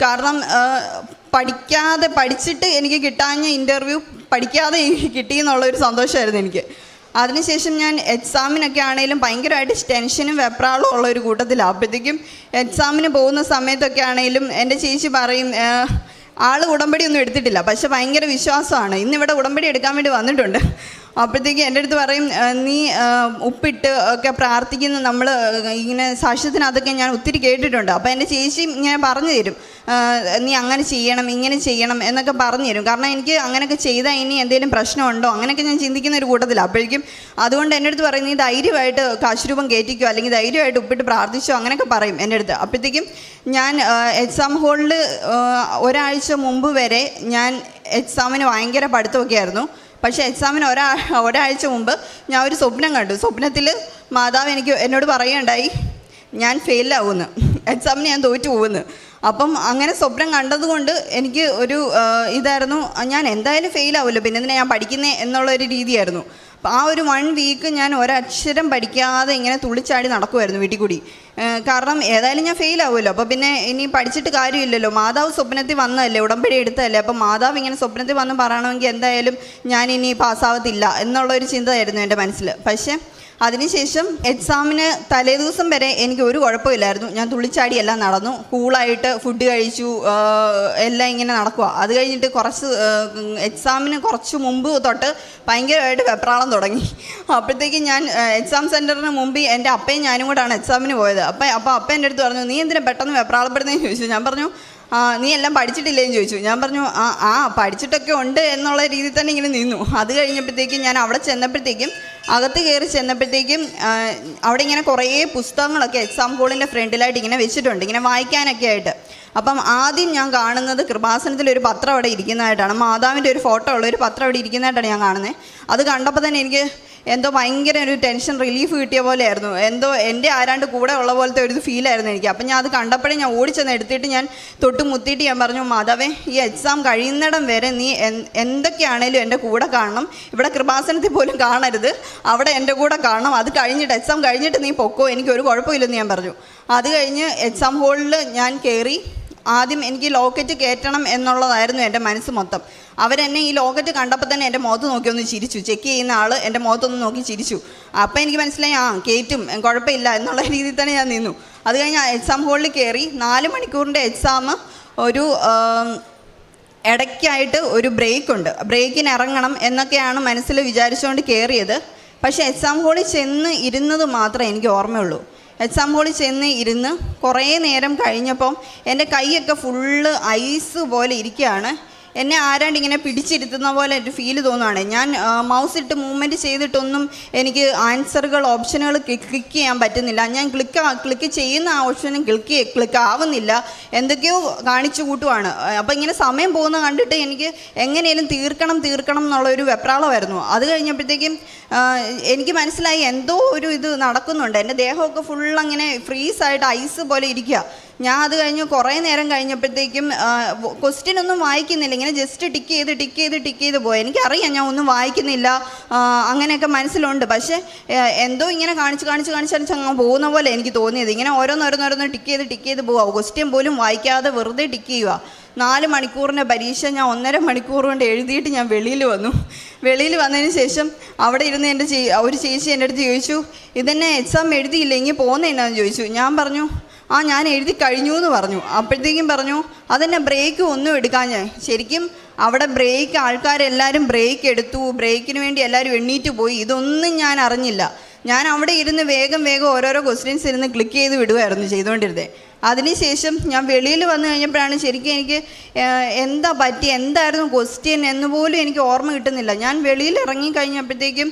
കാരണം പഠിച്ചിട്ട് എനിക്ക് കിട്ടാഞ്ഞ ഇൻ്റർവ്യൂ പഠിക്കാതെ എനിക്ക് കിട്ടിയെന്നുള്ളൊരു സന്തോഷമായിരുന്നു എനിക്ക്. അതിനുശേഷം ഞാൻ എക്സാമിനൊക്കെ ആണെങ്കിലും ഭയങ്കരമായിട്ട് ടെൻഷനും വെപ്രാളും ഉള്ളൊരു കൂട്ടത്തിലാണ്. അപ്പോഴത്തേക്കും എക്സാമിന് പോകുന്ന സമയത്തൊക്കെ ആണെങ്കിലും എൻ്റെ ചേച്ചി പറയും, ആൾ ഉടമ്പടി ഒന്നും എടുത്തിട്ടില്ല, പക്ഷെ ഭയങ്കര വിശ്വാസമാണ്, ഇന്നിവിടെ ഉടമ്പടി എടുക്കാൻ വേണ്ടി വന്നിട്ടുണ്ട്. അപ്പോഴത്തേക്കും എൻ്റെ അടുത്ത് പറയും, നീ ഉപ്പിട്ട് ഒക്കെ പ്രാർത്ഥിക്കുന്ന നമ്മൾ ഇങ്ങനെ സാക്ഷ്യത്തിനകത്തൊക്കെ ഞാൻ ഒത്തിരി കേട്ടിട്ടുണ്ട്. അപ്പോൾ എൻ്റെ ചേച്ചി ഇങ്ങനെ പറഞ്ഞു തരും, നീ അങ്ങനെ ചെയ്യണം ഇങ്ങനെ ചെയ്യണം എന്നൊക്കെ പറഞ്ഞു തരും. കാരണം എനിക്ക് അങ്ങനെയൊക്കെ ചെയ്താൽ ഇനി എന്തെങ്കിലും പ്രശ്നമുണ്ടോ അങ്ങനെയൊക്കെ ഞാൻ ചിന്തിക്കുന്ന ഒരു കൂട്ടത്തിലാണ്. അപ്പോഴേക്കും അതുകൊണ്ട് എൻ്റെ അടുത്ത് പറയും, നീ ധൈര്യമായിട്ട് കാശുരൂപം കയറ്റിക്കോ, അല്ലെങ്കിൽ ധൈര്യമായിട്ട് ഉപ്പിട്ട് പ്രാർത്ഥിച്ചോ അങ്ങനെയൊക്കെ പറയും എൻ്റെ അടുത്ത്. അപ്പോഴത്തേക്കും ഞാൻ എക്സാം ഹോളിൽ ഒരാഴ്ച മുമ്പ് വരെ ഞാൻ എക്സാമിന് ഭയങ്കര പഠിത്തമൊക്കെ ആയിരുന്നു. പക്ഷേ എക്സാമിന് ഒരാഴ്ച മുമ്പ് ഞാൻ ഒരു സ്വപ്നം കണ്ടു. സ്വപ്നത്തിൽ മാതാവ് എന്നോട് പറയുകയുണ്ടായി, ഞാൻ ഫെയിലാവുമെന്ന്, എക്സാമിന് ഞാൻ തോറ്റു പോകുമെന്ന്. അപ്പം അങ്ങനെ സ്വപ്നം കണ്ടതുകൊണ്ട് എനിക്ക് ഒരു ഇതായിരുന്നു, ഞാൻ എന്തായാലും ഫെയിലാവുമല്ലോ, പിന്നെ എന്തിനാ ഞാൻ പഠിക്കുന്നേ എന്നുള്ളൊരു രീതിയായിരുന്നു. അപ്പോൾ ആ ഒരു 1 വീക്ക് ഞാൻ ഒരക്ഷരം പഠിക്കാതെ ഇങ്ങനെ തുള്ളിച്ചാടി നടക്കുമായിരുന്നു വീട്ടിൽ കൂടി. കാരണം ഏതായാലും ഞാൻ ഫെയിലാവുമല്ലോ, അപ്പോൾ പിന്നെ ഇനി പഠിച്ചിട്ട് കാര്യമില്ലല്ലോ, മാതാവ് സ്വപ്നത്തിൽ വന്നതല്ലേ, ഉടമ്പടി എടുത്തതല്ലേ, അപ്പോൾ മാതാവ് ഇങ്ങനെ സ്വപ്നത്തിൽ വന്ന് പറയണമെങ്കിൽ എന്തായാലും ഞാനിനി പാസ്സാവത്തില്ല എന്നുള്ളൊരു ചിന്തയായിരുന്നു എൻ്റെ മനസ്സിൽ. പക്ഷേ അതിനുശേഷം എക്സാമിന് തലേദിവസം വരെ എനിക്ക് ഒരു കുഴപ്പമില്ലായിരുന്നു. ഞാൻ തുള്ളിച്ചാടി എല്ലാം നടന്നു, കൂളായിട്ട് ഫുഡ് കഴിച്ചു, എല്ലാം ഇങ്ങനെ നടക്കുക. അത് കഴിഞ്ഞിട്ട് എക്സാമിന് കുറച്ച് മുമ്പ് തൊട്ട് ഭയങ്കരമായിട്ട് വെപ്രാളം തുടങ്ങി. അപ്പോഴത്തേക്കും ഞാൻ എക്സാം സെൻറ്ററിന് മുമ്പ് എൻ്റെ അപ്പയും ഞാനും കൂടാണ് എക്സാമിന് പോയത്. അപ്പോൾ അപ്പ എൻ്റെ അടുത്ത് പറഞ്ഞു, നീ എന്തിനാ പെട്ടെന്ന് വെപ്രാളപ്പെടുന്നതെന്ന് ചോദിച്ചു. ഞാൻ പറഞ്ഞു, നീ എല്ലാം പഠിച്ചിട്ടില്ലേന്ന് ചോദിച്ചു. ഞാൻ പറഞ്ഞു, പഠിച്ചിട്ടൊക്കെ ഉണ്ട് എന്നുള്ള രീതിയിൽ തന്നെ ഇങ്ങനെ നിന്നു. അത് കഴിഞ്ഞപ്പോഴത്തേക്കും ഞാൻ അവിടെ ചെന്നപ്പോഴത്തേക്കും അകത്ത് കയറി ചെന്നപ്പോഴത്തേക്കും അവിടെ ഇങ്ങനെ കുറേ പുസ്തകങ്ങളൊക്കെ എക്സാം ഹോളിൻ്റെ ഫ്രണ്ടിലായിട്ട് ഇങ്ങനെ വെച്ചിട്ടുണ്ട്, ഇങ്ങനെ വായിക്കാനൊക്കെ ആയിട്ട്. അപ്പം ആദ്യം ഞാൻ കാണുന്നത് കൃപാസനത്തിലൊരു പത്രം അവിടെ ഇരിക്കുന്നതായിട്ടാണ്, മാതാവിൻ്റെ ഒരു ഫോട്ടോ ഉള്ള ഒരു പത്രം അവിടെ ഇരിക്കുന്നതായിട്ടാണ് ഞാൻ കാണുന്നത്. അത് കണ്ടപ്പോൾ തന്നെ എനിക്ക് എന്തോ ഭയങ്കര ഒരു ടെൻഷൻ റിലീഫ് കിട്ടിയ പോലെയായിരുന്നു. എന്തോ എൻ്റെ ആരാണ്ട് കൂടെ ഉള്ള പോലത്തെ ഒരു ഫീലായിരുന്നു എനിക്ക്. അപ്പം ഞാൻ അത് കണ്ടപ്പോഴേ ഞാൻ ഓടിച്ചെന്ന് എടുത്തിട്ട് ഞാൻ തൊട്ട് മുത്തിയിട്ട് ഞാൻ പറഞ്ഞു, മാതാവേ, ഈ എക്സാം കഴിയുന്നിടം വരെ നീ എന്തൊക്കെയാണേലും എൻ്റെ കൂടെ കാണണം. ഇവിടെ കൃപാസനത്തിൽ പോലും കാണരുത്, അവിടെ എൻ്റെ കൂടെ കാണണം. അത് കഴിഞ്ഞിട്ട് എക്സാം കഴിഞ്ഞിട്ട് നീ പൊക്കോ, എനിക്കൊരു കുഴപ്പമില്ലെന്ന് ഞാൻ പറഞ്ഞു. അത് കഴിഞ്ഞ് എക്സാം ഹോളിൽ ഞാൻ കയറി. ആദ്യം എനിക്ക് ലോക്കറ്റ് കയറ്റണം എന്നുള്ളതായിരുന്നു എൻ്റെ മനസ്സ് മൊത്തം. അവരെന്നെ ഈ ലോക്കറ്റ് കണ്ടപ്പോൾ തന്നെ എൻ്റെ മുഖത്ത് നോക്കി ഒന്ന് ചിരിച്ചു. ചെക്ക് ചെയ്യുന്ന ആൾ എൻ്റെ മുഖത്തൊന്ന് നോക്കി ചിരിച്ചു. അപ്പോൾ എനിക്ക് മനസ്സിലായി, കയറ്റും, കുഴപ്പമില്ല എന്നുള്ള രീതിയിൽ തന്നെ ഞാൻ നിന്നു. അത് കഴിഞ്ഞ് എക്സാം ഹോളിൽ കയറി. 4 മണിക്കൂറിൻ്റെ എക്സാം. ഒരു ഇടയ്ക്കായിട്ട് ഒരു ബ്രേക്കുണ്ട്, ബ്രേക്കിന് ഇറങ്ങണം എന്നൊക്കെയാണ് മനസ്സിൽ വിചാരിച്ചുകൊണ്ട് കയറിയത്. പക്ഷേ എക്സാം ഹോളിൽ ചെന്ന് ഇരുന്നത് മാത്രമേ എനിക്ക് ഓർമ്മയുള്ളൂ. എക്സാം ഹോളിൽ ചെന്ന് ഇരുന്ന് കുറേ നേരം കഴിഞ്ഞപ്പം എൻ്റെ കൈയൊക്കെ ഫുള്ള് ഐസ് പോലെ ഇരിക്കുകയാണ്. എന്നെ ആരാണ്ട് ഇങ്ങനെ പിടിച്ചിരുത്തുന്ന പോലെ ഒരു ഫീല് തോന്നുകയാണ്. ഞാൻ മൗസ് ഇട്ട് മൂവ്മെൻറ്റ് ചെയ്തിട്ടൊന്നും എനിക്ക് ആൻസറുകൾ, ഓപ്ഷനുകൾ ക്ലിക്ക് ചെയ്യാൻ പറ്റുന്നില്ല. ഞാൻ ക്ലിക്ക് ചെയ്യുന്ന ആ ഓപ്ഷനും ക്ലിക്ക് ആവുന്നില്ല. എന്തൊക്കെയോ കാണിച്ചു കൂട്ടുവാണ്. അപ്പോൾ ഇങ്ങനെ സമയം പോകുന്ന കണ്ടിട്ട് എനിക്ക് എങ്ങനെയും തീർക്കണം എന്നുള്ളൊരു വെപ്രാളമായിരുന്നു. അത് കഴിഞ്ഞപ്പോഴത്തേക്കും എനിക്ക് മനസ്സിലായി എന്തോ ഒരു ഇത് നടക്കുന്നുണ്ട്. എൻ്റെ ദേഹമൊക്കെ ഫുൾ അങ്ങനെ ഫ്രീസായിട്ട് ഐസ് പോലെ ഇരിക്കുക. ഞാൻ അത് കഴിഞ്ഞ് കുറേ നേരം കഴിഞ്ഞപ്പോഴത്തേക്കും ക്വസ്റ്റ്യൻ ഒന്നും വായിക്കുന്നില്ല, ഇങ്ങനെ ജസ്റ്റ് ടിക്ക് ചെയ്ത് പോയി. എനിക്കറിയാം ഞാൻ ഒന്നും വായിക്കുന്നില്ല, അങ്ങനെയൊക്കെ മനസ്സിലുണ്ട്. പക്ഷേ എന്തോ ഇങ്ങനെ കാണിച്ച് അങ്ങ് പോകുന്ന പോലെ എനിക്ക് തോന്നിയത്. ഇങ്ങനെ ഓരോന്നോരോന്ന് ടിക്ക് ചെയ്ത് പോവുക, ക്വസ്റ്റ്യൻ പോലും വായിക്കാതെ വെറുതെ ടിക്ക് ചെയ്യുക. 4 മണിക്കൂറിൻ്റെ പരീക്ഷ ഞാൻ 1.5 മണിക്കൂർ കൊണ്ട് എഴുതിയിട്ട് ഞാൻ വെളിയിൽ വന്നു. വെളിയിൽ വന്നതിന് ശേഷം അവിടെ ഇരുന്ന് എൻ്റെ ഒരു ചേച്ചി എൻ്റെ അടുത്ത് ചോദിച്ചു, ഇതെന്നെ എക്സാം എഴുതിയില്ല, ഇങ്ങനെ പോകുന്നതെന്നാന്ന് ചോദിച്ചു. ഞാൻ പറഞ്ഞു, ഞാൻ എഴുതി കഴിഞ്ഞു എന്ന് പറഞ്ഞു. അപ്പോഴത്തേക്കും പറഞ്ഞു, അതെന്നെ ബ്രേക്ക് ഒന്നും എടുക്കാൻ. ഞാൻ ശരിക്കും അവിടെ ബ്രേക്ക്, ആൾക്കാരെല്ലാവരും ബ്രേക്ക് എടുത്തു, ബ്രേക്കിന് വേണ്ടി എല്ലാവരും എണ്ണീറ്റ് പോയി. ഇതൊന്നും ഞാൻ അറിഞ്ഞില്ല. ഞാൻ അവിടെ ഇരുന്ന് വേഗം ഓരോരോ ക്വസ്റ്റ്യൻസ് ഇരുന്ന് ക്ലിക്ക് ചെയ്ത് വിടുമായിരുന്നു ചെയ്തുകൊണ്ടിരുന്നത്. അതിനുശേഷം ഞാൻ വെളിയിൽ വന്നു കഴിഞ്ഞപ്പോഴാണ് ശരിക്കും എനിക്ക് എന്തായിരുന്നു ക്വസ്റ്റ്യൻ എന്ന് പോലും എനിക്ക് ഓർമ്മ കിട്ടുന്നില്ല. ഞാൻ വെളിയിൽ ഇറങ്ങി കഴിഞ്ഞപ്പോഴത്തേക്കും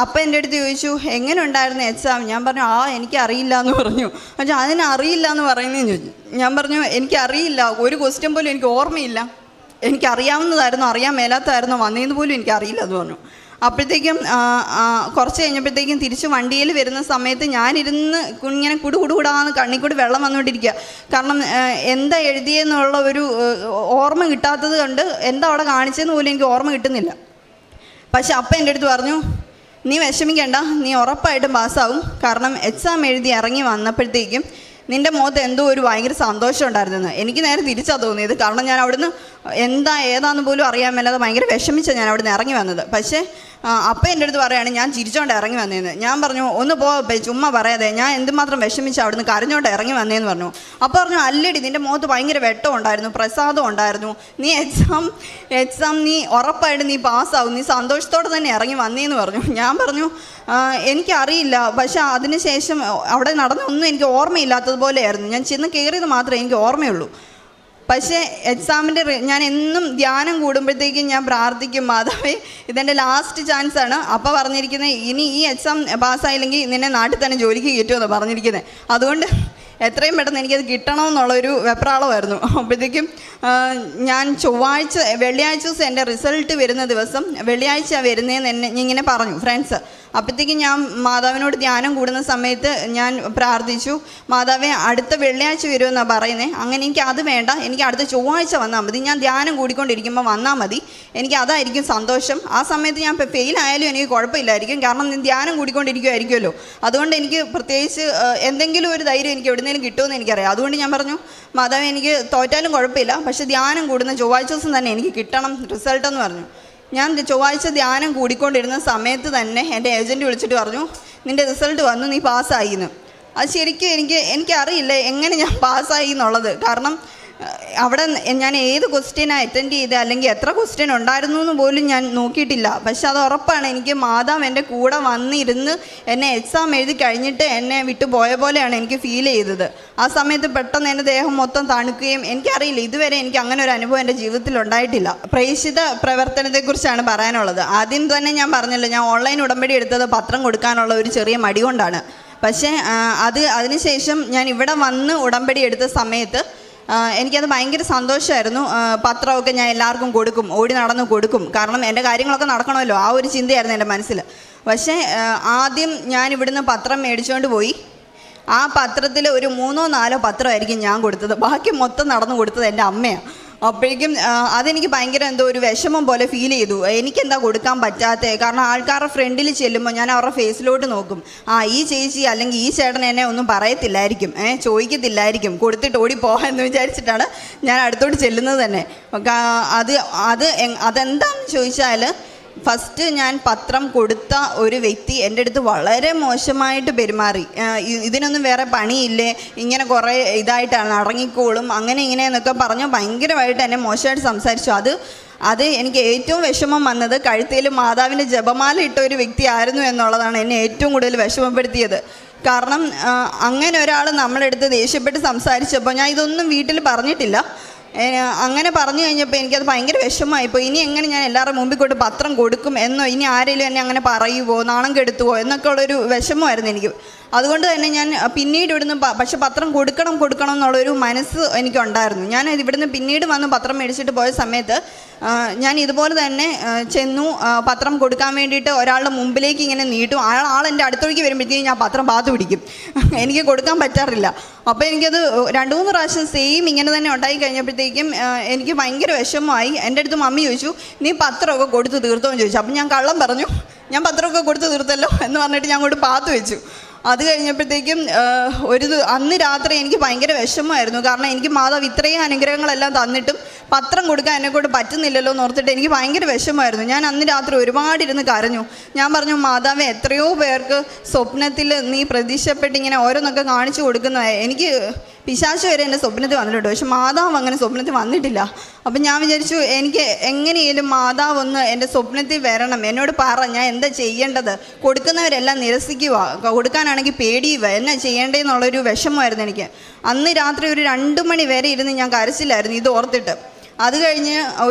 അപ്പം എൻ്റെ അടുത്ത് ചോദിച്ചു, എങ്ങനെ ഉണ്ടായിരുന്നു എക്സാം? ഞാൻ പറഞ്ഞു, എനിക്കറിയില്ല എന്ന് പറഞ്ഞു. പക്ഷേ അതിനറിയില്ല എന്ന് പറയുന്നതെന്ന് ചോദിച്ചു. ഞാൻ പറഞ്ഞു, എനിക്കറിയില്ല, ഒരു ക്വസ്റ്റ്യൻ പോലും എനിക്ക് ഓർമ്മയില്ല, എനിക്കറിയാവുന്നതായിരുന്നു, അറിയാൻ മേലാത്തതായിരുന്നു, വന്നതെന്ന് പോലും എനിക്കറിയില്ല എന്ന് പറഞ്ഞു. അപ്പോഴത്തേക്കും കുറച്ച് കഴിഞ്ഞപ്പോഴത്തേക്കും തിരിച്ച് വണ്ടിയിൽ വരുന്ന സമയത്ത് ഞാനിരുന്ന് ഇങ്ങനെ കുടുകുടാന്ന് കണ്ണിക്കൂടി വെള്ളം വന്നുകൊണ്ടിരിക്കുക. കാരണം എന്താ എഴുതിയെന്നുള്ള ഒരു ഓർമ്മ കിട്ടാത്തത് കൊണ്ട് എന്താ അവിടെ കാണിച്ചതെന്ന് പോലും എനിക്ക് ഓർമ്മ കിട്ടുന്നില്ല. പക്ഷെ അപ്പം എൻ്റെ അടുത്ത് പറഞ്ഞു, നീ വിഷമിക്കേണ്ട, നീ ഉറപ്പായിട്ടും പാസ്സാവും. കാരണം എക്സാം എഴുതി ഇറങ്ങി വന്നപ്പോഴത്തേക്കും നിൻ്റെ മുഖത്ത് എന്തോ ഒരു ഭയങ്കര സന്തോഷം ഉണ്ടായിരുന്നെന്ന്. എനിക്ക് നേരെ തിരിച്ചാണ് തോന്നിയത്. കാരണം ഞാൻ അവിടുന്ന് ഏതാന്ന് പോലും അറിയാൻ മേലാതെ ഭയങ്കര വിഷമിച്ചാണ് ഞാൻ അവിടുന്ന് ഇറങ്ങി വന്നത്. പക്ഷേ അപ്പം എൻ്റെ അടുത്ത് പറയുകയാണ് ഞാൻ ചിരിച്ചോണ്ട് ഇറങ്ങി വന്നതെന്ന്. ഞാൻ പറഞ്ഞു, ഒന്ന് ചുമ്മാ പറയാതെ, ഞാൻ എന്തുമാത്രം വിഷമിച്ച് അവിടുന്ന് കരഞ്ഞോണ്ട് ഇറങ്ങി വന്നതെന്ന് പറഞ്ഞു. അപ്പോൾ പറഞ്ഞു, അല്ലടി, നിൻ്റെ മുഖത്ത് ഭയങ്കര വെട്ടം ഉണ്ടായിരുന്നു, പ്രസാദം ഉണ്ടായിരുന്നു, നീ എക്സാം നീ ഉറപ്പായിട്ട് നീ പാസ്സാവും, നീ സന്തോഷത്തോടെ തന്നെ ഇറങ്ങി വന്നേന്ന് പറഞ്ഞു. ഞാൻ പറഞ്ഞു, എനിക്കറിയില്ല, പക്ഷേ അതിന് ശേഷം അവിടെ നടന്നൊന്നും എനിക്ക് ഓർമ്മയില്ലാത്തതുപോലെയായിരുന്നു. ഞാൻ ചെന്ന് കയറിയത് മാത്രമേ എനിക്ക് ഓർമ്മയുള്ളൂ. പക്ഷേ എക്സാമിൻ്റെ ഞാൻ എന്നും ധ്യാനം കൂടുമ്പോഴത്തേക്കും ഞാൻ പ്രാർത്ഥിക്കും, മാതാവേ, ഇതെൻ്റെ ലാസ്റ്റ് ചാൻസാണ്. അപ്പോൾ പറഞ്ഞിരിക്കുന്നത്, ഇനി ഈ എക്സാം പാസ്സായില്ലെങ്കിൽ നിന്നെ നാട്ടിൽ തന്നെ ജോലിക്ക് കയറ്റുമെന്ന് പറഞ്ഞിരിക്കുന്നത്. അതുകൊണ്ട് എത്രയും പെട്ടെന്ന് എനിക്കത് കിട്ടണമെന്നുള്ളൊരു വെപ്രാളമായിരുന്നു. അപ്പോഴത്തേക്കും ഞാൻ വെള്ളിയാഴ്ച ദിവസം എൻ്റെ റിസൾട്ട് വരുന്ന ദിവസം, വെള്ളിയാഴ്ച വരുന്നതെന്ന് എന്നെ ഇങ്ങനെ പറഞ്ഞു ഫ്രണ്ട്സ്. അപ്പോഴത്തേക്കും ഞാൻ മാതാവിനോട് ധ്യാനം കൂടുന്ന സമയത്ത് ഞാൻ പ്രാർത്ഥിച്ചു, മാതാവേ, അടുത്ത വെള്ളിയാഴ്ച വരുമെന്നാണ് പറയുന്നത്. അങ്ങനെ എനിക്ക് അത് വേണ്ട, എനിക്ക് അടുത്ത ചൊവ്വാഴ്ച വന്നാൽ മതി, ഞാൻ ധ്യാനം കൂടിക്കൊണ്ടിരിക്കുമ്പോൾ വന്നാൽ മതി, എനിക്ക് അതായിരിക്കും സന്തോഷം. ആ സമയത്ത് ഞാൻ ഫെയിലായാലും എനിക്ക് കുഴപ്പമില്ലായിരിക്കും, കാരണം ധ്യാനം കൂടിക്കൊണ്ടിരിക്കുമായിരിക്കുമല്ലോ. അതുകൊണ്ട് എനിക്ക് പ്രത്യേകിച്ച് എന്തെങ്കിലും ഒരു ധൈര്യം എനിക്ക് എവിടുന്നേലും കിട്ടുമെന്ന് എനിക്കറിയാം. അതുകൊണ്ട് ഞാൻ പറഞ്ഞു, മാതാവേ, എനിക്ക് തോറ്റാലും കുഴപ്പമില്ല, പക്ഷേ ധ്യാനം കൂടുന്ന ചൊവ്വാഴ്ച ദിവസം തന്നെ എനിക്ക് കിട്ടണം റിസൾട്ടെന്ന് പറഞ്ഞു. ഞാൻ ചൊവ്വാഴ്ച ധ്യാനം കൂടിക്കൊണ്ടിരുന്ന സമയത്ത് തന്നെ എൻ്റെ ഏജൻറ്റ് വിളിച്ചിട്ട് പറഞ്ഞു, നിൻ്റെ റിസൾട്ട് വന്നു, നീ പാസ്സായി എന്ന്. അത് ശരിക്കും എനിക്കറിയില്ല എങ്ങനെ ഞാൻ പാസ്സായി എന്നുള്ളത്. കാരണം അവിടെ ഞാൻ ഏത് ക്വസ്റ്റ്യനാണ് അറ്റൻഡ് ചെയ്തത്, അല്ലെങ്കിൽ എത്ര ക്വസ്റ്റ്യൻ ഉണ്ടായിരുന്നു എന്ന് പോലും ഞാൻ നോക്കിയിട്ടില്ല. പക്ഷെ അത് ഉറപ്പാണ്, എനിക്ക് മാതാവ് എൻ്റെ കൂടെ വന്നിരുന്ന് എന്നെ എക്സാം എഴുതി കഴിഞ്ഞിട്ട് എന്നെ വിട്ടു പോയ പോലെയാണ് എനിക്ക് ഫീൽ ചെയ്തത്. ആ സമയത്ത് പെട്ടെന്ന് എൻ്റെ ദേഹം മൊത്തം തണുക്കുകയും, എനിക്കറിയില്ല, ഇതുവരെ എനിക്ക് അങ്ങനെ ഒരു അനുഭവം എൻ്റെ ജീവിതത്തിൽ ഉണ്ടായിട്ടില്ല. പ്രേക്ഷിത പ്രവർത്തനത്തെക്കുറിച്ചാണ് പറയാനുള്ളത്. ആദ്യം തന്നെ ഞാൻ പറഞ്ഞല്ലോ, ഞാൻ ഓൺലൈൻ ഉടമ്പടി എടുത്തത് പത്രം കൊടുക്കാനുള്ള ഒരു ചെറിയ മടി കൊണ്ടാണ്. പക്ഷേ അതിനുശേഷം ഞാൻ ഇവിടെ വന്ന് ഉടമ്പടി എടുത്ത സമയത്ത് എനിക്കത് ഭയങ്കര സന്തോഷമായിരുന്നു. പത്രമൊക്കെ ഞാൻ എല്ലാവർക്കും കൊടുക്കും, ഓടി നടന്ന് കൊടുക്കും. കാരണം എൻ്റെ കാര്യങ്ങളൊക്കെ നടക്കണമല്ലോ, ആ ഒരു ചിന്തയായിരുന്നു എൻ്റെ മനസ്സിൽ. പക്ഷേ ആദ്യം ഞാൻ ഇവിടുന്ന് പത്രം മേടിച്ചുകൊണ്ട് പോയി. ആ പത്രത്തിൽ ഒരു 3-4 പത്രമായിരിക്കും ഞാൻ കൊടുത്തത്, ബാക്കി മൊത്തം നടന്നു കൊടുത്തത് എൻ്റെ അമ്മയാണ്. അപ്പോഴേക്കും അതെനിക്ക് ഭയങ്കര എന്തോ ഒരു വിഷമം പോലെ ഫീൽ ചെയ്തു. എനിക്കെന്താ കൊടുക്കാൻ പറ്റാത്തത്? കാരണം ആൾക്കാരുടെ ഫ്രണ്ടിൽ ചെല്ലുമ്പോൾ ഞാൻ അവരുടെ ഫേസിലോട്ട് നോക്കും, ഈ ചേച്ചി അല്ലെങ്കിൽ ഈ ചേട്ടൻ എന്നെ ഒന്നും പറയത്തില്ലായിരിക്കും, ചോദിക്കത്തില്ലായിരിക്കും, കൊടുത്തിട്ട് ഓടിപ്പോകാമെന്ന് വിചാരിച്ചിട്ടാണ് ഞാൻ അടുത്തോട്ട് ചെല്ലുന്നത് തന്നെ. അതെന്താണെന്ന് ചോദിച്ചാൽ, ഫസ്റ്റ് ഞാൻ പത്രം കൊടുത്ത ഒരു വ്യക്തി എൻ്റെ അടുത്ത് വളരെ മോശമായിട്ട് പെരുമാറി. ഇതിനൊന്നും വേറെ പണിയില്ലേ, ഇങ്ങനെ കുറേ ഇതായിട്ടാണ്, അടങ്ങിക്കോളും, അങ്ങനെ ഇങ്ങനെയെന്നൊക്കെ പറഞ്ഞു ഭയങ്കരമായിട്ട് എന്നെ മോശമായിട്ട് സംസാരിച്ചു. അത് എനിക്ക് ഏറ്റവും വിഷമം വന്നത് കഴുത്തിൽ മാതാവിൻ്റെ ജപമാല ഇട്ട ഒരു വ്യക്തിയായിരുന്നു എന്നുള്ളതാണ് എന്നെ ഏറ്റവും കൂടുതൽ വിഷമപ്പെടുത്തിയത്. കാരണം അങ്ങനെ ഒരാൾ നമ്മളെ അടുത്ത് ദേഷ്യപ്പെട്ട് സംസാരിച്ചപ്പോൾ ഞാൻ ഇതൊന്നും വീട്ടിൽ പറഞ്ഞിട്ടില്ല. അങ്ങനെ പറഞ്ഞു കഴിഞ്ഞപ്പോൾ എനിക്കത് ഭയങ്കര വിഷമമായിപ്പോൾ. ഇനി എങ്ങനെ ഞാൻ എല്ലാവരുടെ മുമ്പിൽ കൊണ്ട് പത്രം കൊടുക്കും എന്നോ, ഇനി ആരെങ്കിലും എന്നെ അങ്ങനെ പറയുമോ, നാണം കെടുത്തുവോ എന്നൊക്കെ ഉള്ളൊരു വിഷമമായിരുന്നു എനിക്ക്. അതുകൊണ്ട് തന്നെ ഞാൻ പിന്നീട് ഇവിടുന്ന് പക്ഷെ പത്രം കൊടുക്കണം എന്നുള്ളൊരു മനസ്സ് എനിക്കുണ്ടായിരുന്നു. ഞാൻ ഇവിടുന്ന് പിന്നീട് വന്ന് പത്രം മേടിച്ചിട്ട് പോയ സമയത്ത് ഞാൻ ഇതുപോലെ തന്നെ ചെന്നു പത്രം കൊടുക്കാൻ വേണ്ടിയിട്ട് ഒരാളുടെ മുമ്പിലേക്ക് ഇങ്ങനെ നീട്ടും. ആൾ എൻ്റെ അടുത്തേക്ക് വരുമ്പോഴത്തേക്കും ഞാൻ പത്രം പാത്തു പിടിക്കും, എനിക്ക് കൊടുക്കാൻ പറ്റാറില്ല. അപ്പോൾ എനിക്കത് 2-3 പ്രാവശ്യം സെയിം ഇങ്ങനെ തന്നെ ഉണ്ടായി കഴിഞ്ഞപ്പോഴത്തേക്കും എനിക്ക് ഭയങ്കര വിഷമമായി. എൻ്റെ അടുത്ത് മമ്മി ചോദിച്ചു, നീ പത്രമൊക്കെ കൊടുത്ത് തീർത്തോ എന്ന് ചോദിച്ചു. അപ്പം ഞാൻ കള്ളം പറഞ്ഞു, ഞാൻ പത്രമൊക്കെ കൊടുത്ത് തീർത്തല്ലോ എന്ന് പറഞ്ഞിട്ട് ഞാൻ അങ്ങോട്ട് പാത്തു വെച്ചു. അത് കഴിഞ്ഞപ്പോഴത്തേക്കും അന്ന് രാത്രി എനിക്ക് ഭയങ്കര വിഷമമായിരുന്നു. കാരണം എനിക്ക് മാതാവ് ഇത്രയും അനുഗ്രഹങ്ങളെല്ലാം തന്നിട്ടും പത്രം കൊടുക്കാൻ എന്നെക്കൊണ്ട് പറ്റുന്നില്ലല്ലോ എന്ന് ഓർത്തിട്ട് എനിക്ക് ഭയങ്കര വിഷമമായിരുന്നു. ഞാൻ അന്ന് രാത്രി ഒരുപാടിരുന്ന് കരഞ്ഞു. ഞാൻ പറഞ്ഞു, മാതാവേ, എത്രയോ പേർക്ക് സ്വപ്നത്തിൽ നീ പ്രതീക്ഷപ്പെട്ട് ഇങ്ങനെ ഓരോന്നൊക്കെ കാണിച്ചു കൊടുക്കുന്നതായി. എനിക്ക് പിശാച് വരെ എൻ്റെ സ്വപ്നത്തിൽ വന്നിട്ടുണ്ട്, പക്ഷെ മാതാവ് അങ്ങനെ സ്വപ്നത്തിൽ വന്നിട്ടില്ല. അപ്പം ഞാൻ വിചാരിച്ചു, എനിക്ക് എങ്ങനെയെങ്കിലും മാതാവ് ഒന്ന് എൻ്റെ സ്വപ്നത്തിൽ വരണം, എന്നോട് പറ, ഞാൻ എന്താ ചെയ്യേണ്ടത്? കൊടുക്കുന്നവരെല്ലാം നിരസിക്കുക, കൊടുക്കാനാണെങ്കിൽ പേടിയുക, എന്നാ ചെയ്യേണ്ടതെന്നുള്ളൊരു വിഷമമായിരുന്നു എനിക്ക്. അന്ന് രാത്രി ഒരു 2 മണി വരെ ഇരുന്ന് ഞാൻ കരച്ചില്ലായിരുന്നു ഇത് ഓർത്തിട്ട്. അത് കഴിഞ്ഞ്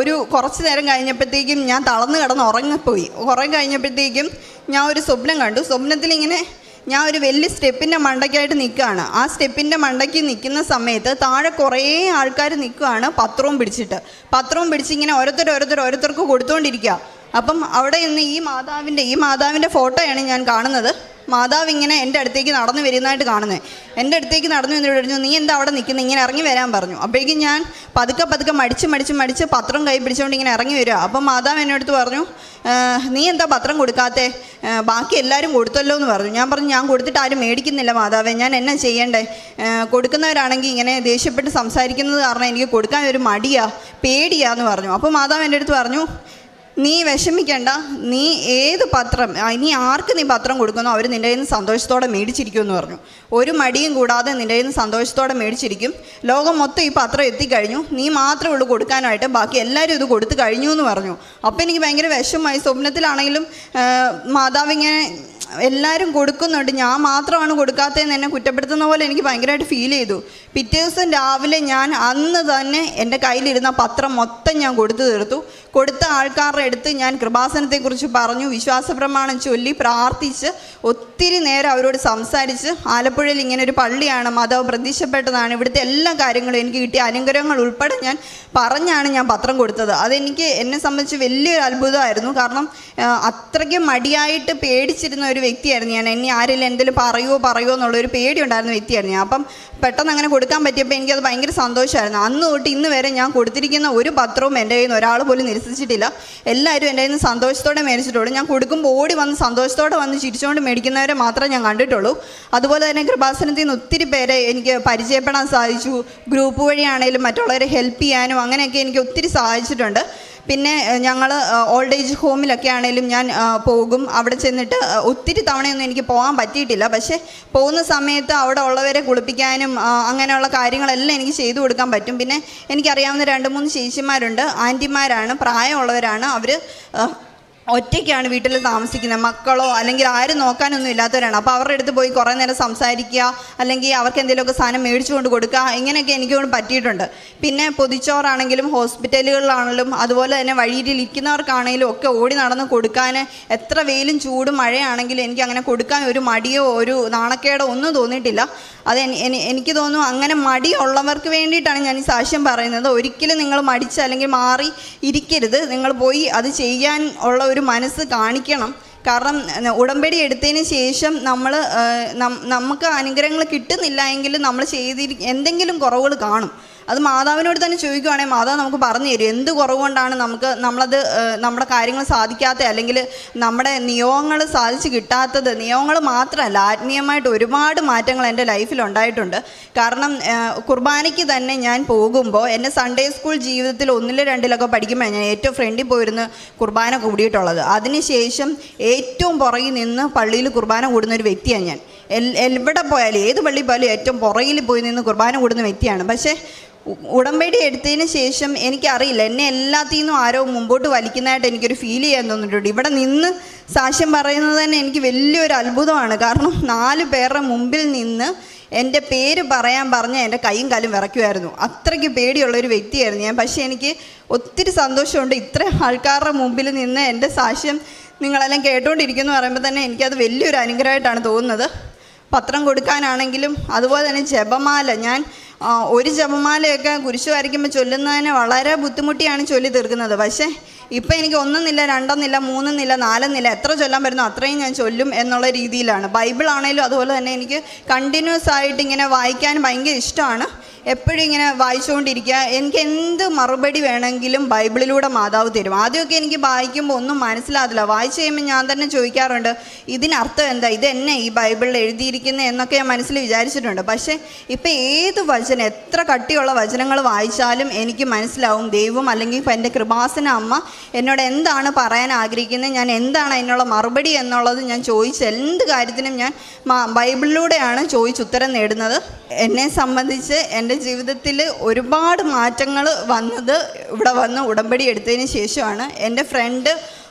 കുറച്ച് നേരം കഴിഞ്ഞപ്പോഴത്തേക്കും ഞാൻ തളർന്ന് കിടന്ന് ഉറങ്ങിപ്പോയി. കഴിഞ്ഞപ്പോഴത്തേക്കും ഞാൻ ഒരു സ്വപ്നം കണ്ടു. സ്വപ്നത്തിലിങ്ങനെ ഞാൻ ഒരു വലിയ സ്റ്റെപ്പിൻ്റെ മണ്ടയ്ക്കായിട്ട് നിൽക്കുകയാണ്. ആ സ്റ്റെപ്പിൻ്റെ മണ്ടയ്ക്ക് നിൽക്കുന്ന സമയത്ത് താഴെ കുറേ ആൾക്കാർ നിൽക്കുകയാണ് പത്രവും പിടിച്ച് ഇങ്ങനെ ഓരോരുത്തർക്ക് കൊടുത്തുകൊണ്ടിരിക്കുക. അപ്പം അവിടെ നിന്ന് ഈ മാതാവിൻ്റെ ഫോട്ടോയാണ് ഞാൻ കാണുന്നത്. മാതാവ് ഇങ്ങനെ എൻ്റെ അടുത്തേക്ക് നടന്നു വരുന്നതായിട്ട് കാണുന്നത്. എൻ്റെ അടുത്തേക്ക് നടന്നു വന്നിട്ട് പറഞ്ഞു, നീ എന്താ അവിടെ നിൽക്കുന്നത്, ഇങ്ങനെ ഇറങ്ങി വരാൻ പറഞ്ഞു. അപ്പോഴേക്കും ഞാൻ പതുക്കെ മടിച്ച് പത്രം കൈ പിടിച്ചുകൊണ്ട് ഇങ്ങനെ ഇറങ്ങി വരിക. അപ്പം മാതാവ് എന്നോട് പറഞ്ഞു, നീ എന്താ പത്രം കൊടുക്കാത്തേ, ബാക്കി എല്ലാവരും കൊടുത്തല്ലോ എന്ന് പറഞ്ഞു. ഞാൻ പറഞ്ഞു, ഞാൻ കൊടുത്തിട്ട് ആരും മേടിക്കുന്നില്ല മാതാവേ, ഞാൻ എന്നാ ചെയ്യണ്ടേ? കൊടുക്കുന്നവരാണെങ്കിൽ ഇങ്ങനെ ദേഷ്യപ്പെട്ട് സംസാരിക്കുന്നത് കാരണം എനിക്ക് കൊടുക്കാൻ ഒരു പേടിയാന്ന് പറഞ്ഞു. അപ്പോൾ മാതാവ് എൻ്റെ അടുത്ത് പറഞ്ഞു, നീ വിഷമിക്കണ്ട, നീ ഏത് പത്രം, ഇനി ആർക്ക് നീ പത്രം കൊടുക്കുന്നോ അവർ നിൻ്റെ കയ്യിൽ നിന്ന് സന്തോഷത്തോടെ മേടിച്ചിരിക്കുമെന്ന് പറഞ്ഞു. ഒരു മടിയും കൂടാതെ നിൻ്റെ കയ്യിൽ നിന്ന് സന്തോഷത്തോടെ മേടിച്ചിരിക്കും. ലോകം മൊത്തം ഈ പത്രം എത്തിക്കഴിഞ്ഞു, നീ മാത്രമേ ഉള്ളൂ കൊടുക്കാനായിട്ട്, ബാക്കി എല്ലാവരും ഇത് കൊടുത്തു കഴിഞ്ഞു എന്ന് പറഞ്ഞു. അപ്പോൾ എനിക്ക് ഭയങ്കര വിഷമമായി. സ്വപ്നത്തിലാണെങ്കിലും മാതാവിങ്ങനെ എല്ലാവരും കൊടുക്കുന്നുണ്ട്, ഞാൻ മാത്രമാണ് കൊടുക്കാത്തതെന്ന് എന്നെ കുറ്റപ്പെടുത്തുന്ന പോലെ എനിക്ക് ഭയങ്കരമായിട്ട് ഫീൽ ചെയ്തു. പിറ്റേ ദിവസം രാവിലെ ഞാൻ അന്ന് തന്നെ എൻ്റെ കയ്യിലിരുന്ന പത്രം മൊത്തം ഞാൻ കൊടുത്തു തീർത്തു. കൊടുത്ത ആൾക്കാരുടെ അടുത്ത് ഞാൻ കൃപാസനത്തെക്കുറിച്ച് പറഞ്ഞു, വിശ്വാസപ്രമാണം ചൊല്ലി പ്രാർത്ഥിച്ച് ഒത്തിരി നേരം അവരോട് സംസാരിച്ച്, ആലപ്പുഴയിൽ ഇങ്ങനെ ഒരു പള്ളിയാണ്, മാതാവ് പ്രതീക്ഷപ്പെട്ടതാണ്, ഇവിടുത്തെ എല്ലാ കാര്യങ്ങളും എനിക്ക് കിട്ടിയ അനുഗ്രഹങ്ങൾ ഉൾപ്പെടെ ഞാൻ പറഞ്ഞാണ് ഞാൻ പത്രം കൊടുത്തത്. അതെനിക്ക് എന്നെ സംബന്ധിച്ച് വലിയൊരു അത്ഭുതമായിരുന്നു. കാരണം അത്രയ്ക്കും മടിയായിട്ട് പേടിച്ചിരുന്ന ഒരു വ്യക്തിയായിരുന്നു ഞാൻ. എന്നെ ആരെങ്കിലും എന്തെങ്കിലും പറയുമോ എന്നുള്ളൊരു പേടി ഉണ്ടായിരുന്ന വ്യക്തിയായിരുന്നു ഞാൻ. അപ്പം പെട്ടെന്ന് അങ്ങനെ കൊടുക്കാൻ പറ്റിയപ്പോൾ എനിക്കത് ഭയങ്കര സന്തോഷമായിരുന്നു. അന്ന് തൊട്ട് ഇന്ന് വരെ ഞാൻ കൊടുത്തിരിക്കുന്ന ഒരു പത്രവും എൻ്റെ കയ്യിൽ നിന്ന് ഒരാൾ പോലും നിരസിച്ചിട്ടില്ല. എല്ലാവരും എൻ്റെ കയ്യിൽ നിന്ന് സന്തോഷത്തോടെ മേടിച്ചിട്ടുള്ളൂ. ഞാൻ കൊടുക്കുമ്പോൾ ഓടി വന്ന് സന്തോഷത്തോടെ വന്ന് ചിരിച്ചുകൊണ്ട് മേടിക്കുന്നവരെ മാത്രമേ ഞാൻ കണ്ടിട്ടുള്ളൂ. അതുപോലെ തന്നെ കൃപാസനത്തിൽ നിന്ന് ഒത്തിരി പേരെ എനിക്ക് പരിചയപ്പെടാൻ സാധിച്ചു. ഗ്രൂപ്പ് വഴിയാണെങ്കിലും മറ്റുള്ളവരെ ഹെൽപ്പ് ചെയ്യാനും അങ്ങനെയൊക്കെ എനിക്ക് ഒത്തിരി സഹായിച്ചിട്ടുണ്ട്. പിന്നെ ഞങ്ങൾ ഓൾഡ് ഏജ് ഹോമിലൊക്കെ ആണെങ്കിലും ഞാൻ പോകും. അവിടെ ചെന്നിട്ട് ഒത്തിരി തവണയൊന്നും എനിക്ക് പോകാൻ പറ്റിയിട്ടില്ല. പക്ഷേ പോകുന്ന സമയത്ത് അവിടെ ഉള്ളവരെ കുളിപ്പിക്കാനും അങ്ങനെയുള്ള കാര്യങ്ങളെല്ലാം എനിക്ക് ചെയ്തു കൊടുക്കാൻ പറ്റും. പിന്നെ എനിക്കറിയാവുന്ന 2-3 ചേച്ചിമാരുണ്ട്, ആൻറ്റിമാരാണ്, പ്രായമുള്ളവരാണ്. അവർ ഒറ്റയ്ക്കാണ് വീട്ടിൽ താമസിക്കുന്നത്, മക്കളോ അല്ലെങ്കിൽ ആരും നോക്കാനൊന്നും ഇല്ലാത്തവരാണ്. അപ്പോൾ അവരുടെ അടുത്ത് പോയി കുറേ നേരം സംസാരിക്കുക, അല്ലെങ്കിൽ അവർക്ക് എന്തെങ്കിലുമൊക്കെ സാധനം മേടിച്ചു കൊണ്ട് കൊടുക്കുക, ഇങ്ങനെയൊക്കെ എനിക്കൊണ്ട് പറ്റിയിട്ടുണ്ട്. പിന്നെ പൊതിച്ചോറാണെങ്കിലും ഹോസ്പിറ്റലുകളിലാണെങ്കിലും അതുപോലെ തന്നെ വഴിയിലിരിക്കുന്നവർക്കാണെങ്കിലും ഒക്കെ ഓടി നടന്ന് കൊടുക്കാൻ, എത്ര വെയിലും ചൂടും മഴയാണെങ്കിലും എനിക്ക് അങ്ങനെ കൊടുക്കാൻ ഒരു മടിയോ ഒരു നാണക്കേടോ ഒന്നും തോന്നിയിട്ടില്ല. അത് എനിക്ക് തോന്നുന്നു അങ്ങനെ മടിയുള്ളവർക്ക് വേണ്ടിയിട്ടാണ് ഞാൻ ഈ സാക്ഷ്യം പറയുന്നത്. ഒരിക്കലും നിങ്ങൾ മടിച്ച് അല്ലെങ്കിൽ മാറി ഇരിക്കരുത്. നിങ്ങൾ പോയി അത് ചെയ്യാൻ ഉള്ള ഒരു മനസ്സ് കാണിക്കണം. കാരണം ഉടമ്പടി എടുത്തതിന് ശേഷം നമുക്ക് അനുഗ്രഹങ്ങൾ കിട്ടുന്നില്ല എങ്കിൽ നമ്മൾ എന്തെങ്കിലും കുറവുകൾ കാണും. അത് മാതാവിനോട് തന്നെ ചോദിക്കുവാണെങ്കിൽ മാതാവ് നമുക്ക് പറഞ്ഞു തരും എന്ത് കുറവുകൊണ്ടാണ് നമ്മുടെ കാര്യങ്ങൾ സാധിക്കാത്തത്, അല്ലെങ്കിൽ നമ്മുടെ നിയോഗങ്ങൾ സാധിച്ച് കിട്ടാത്തത്. നിയോഗങ്ങൾ മാത്രമല്ല, ആത്മീയമായിട്ട് ഒരുപാട് മാറ്റങ്ങൾ എൻ്റെ ലൈഫിൽ ഉണ്ടായിട്ടുണ്ട്. കാരണം കുർബാനയ്ക്ക് തന്നെ ഞാൻ പോകുമ്പോൾ എൻ്റെ സൺഡേ സ്കൂൾ ജീവിതത്തിൽ 1 2 പഠിക്കുമ്പോൾ ഞാൻ ഏറ്റവും ഫ്രണ്ടിൽ പോയിരുന്ന് കുർബാന കൂടിയിട്ടുള്ളത്. അതിനുശേഷം ഏറ്റവും പുറകിൽ നിന്ന് പള്ളിയിൽ കുർബാന കൂടുന്ന ഒരു വ്യക്തിയാണ് ഞാൻ. എവിടെ പോയാലും ഏത് പള്ളി പോയാലും ഏറ്റവും പുറകിൽ പോയി നിന്ന് കുർബാന കൂടുന്ന വ്യക്തിയാണ്. പക്ഷേ ഉടമ്പടി എടുത്തതിന് ശേഷം എനിക്കറിയില്ല, എന്നെ എല്ലാത്തിൽ നിന്നും ആരോ മുമ്പോട്ട് വലിക്കുന്നതായിട്ട് എനിക്കൊരു ഫീൽ ചെയ്യാൻ തോന്നിയിട്ടുണ്ട്. ഇവിടെ നിന്ന് സാക്ഷ്യം പറയുന്നത് തന്നെ എനിക്ക് വലിയൊരു അത്ഭുതമാണ്. കാരണം 4 പേരുടെ മുമ്പിൽ നിന്ന് എൻ്റെ പേര് പറയാൻ പറഞ്ഞ് എൻ്റെ കൈയും കാലും വിറയ്ക്കുമായിരുന്നു. അത്രയ്ക്ക് പേടിയുള്ളൊരു വ്യക്തിയായിരുന്നു ഞാൻ. പക്ഷേ എനിക്ക് ഒത്തിരി സന്തോഷമുണ്ട് ഇത്രയും ആൾക്കാരുടെ മുമ്പിൽ നിന്ന് എൻ്റെ സാക്ഷ്യം നിങ്ങളെല്ലാം കേട്ടുകൊണ്ടിരിക്കുന്നു പറയുമ്പോൾ തന്നെ എനിക്കത് വലിയൊരു അനുഗ്രഹമായിട്ടാണ് തോന്നുന്നത്. പത്രം കൊടുക്കാനാണെങ്കിലും അതുപോലെ തന്നെ ജപമാല, ഞാൻ ഒരു ജപമാലയൊക്കെ കുരിശ് വരയ്ക്കുമ്പോൾ ചൊല്ലുന്നതിന് വളരെ ബുദ്ധിമുട്ടിയാണ് ചൊല്ലി തീർക്കുന്നത്. പക്ഷേ ഇപ്പം എനിക്ക് 1 നില 2 നില 3 നില 4 നില എത്ര ചൊല്ലാൻ പറ്റുന്നു അത്രയും ഞാൻ ചൊല്ലും എന്നുള്ള രീതിയിലാണ്. ബൈബിൾ ആണെങ്കിലും അതുപോലെ തന്നെ എനിക്ക് കണ്ടിന്യൂസ് ആയിട്ട് ഇങ്ങനെ വായിക്കാൻ ഭയങ്കര ഇഷ്ടമാണ്. എപ്പോഴും ഇങ്ങനെ വായിച്ചുകൊണ്ടിരിക്കുക. എനിക്ക് എന്ത് മറുപടി വേണമെങ്കിലും ബൈബിളിലൂടെ മാതാവ് തരും. ആദ്യമൊക്കെ എനിക്ക് വായിക്കുമ്പോൾ ഒന്നും മനസ്സിലാകില്ല. വായിച്ചു കഴിയുമ്പോൾ ഞാൻ തന്നെ ചോദിക്കാറുണ്ട്, ഇതിനർത്ഥം എന്താ, ഇതെന്നെ ഈ ബൈബിളിൽ എഴുതിയിരിക്കുന്നത് എന്നൊക്കെ ഞാൻ മനസ്സിൽ വിചാരിച്ചിട്ടുണ്ട്. പക്ഷേ ഇപ്പം ഏത് വചനം, എത്ര കട്ടിയുള്ള വചനങ്ങൾ വായിച്ചാലും എനിക്ക് മനസ്സിലാവും ദൈവം അല്ലെങ്കിൽ ഇപ്പം എൻ്റെ കൃപാസന അമ്മ എന്നോട് എന്താണ് പറയാൻ ആഗ്രഹിക്കുന്നത്, ഞാൻ എന്താണ് അതിനുള്ള മറുപടി എന്നുള്ളത് ഞാൻ ചോദിച്ച എന്ത് കാര്യത്തിനും ഞാൻ ബൈബിളിലൂടെയാണ് ചോദിച്ചുത്തരം നേടുന്നത്. എന്നെ സംബന്ധിച്ച് എൻ്റെ ജീവിതത്തിൽ ഒരുപാട് മാറ്റങ്ങൾ വന്നത് ഇവിടെ വന്ന് ഉടമ്പടി എടുത്തതിന് ശേഷമാണ്. എൻ്റെ ഫ്രണ്ട്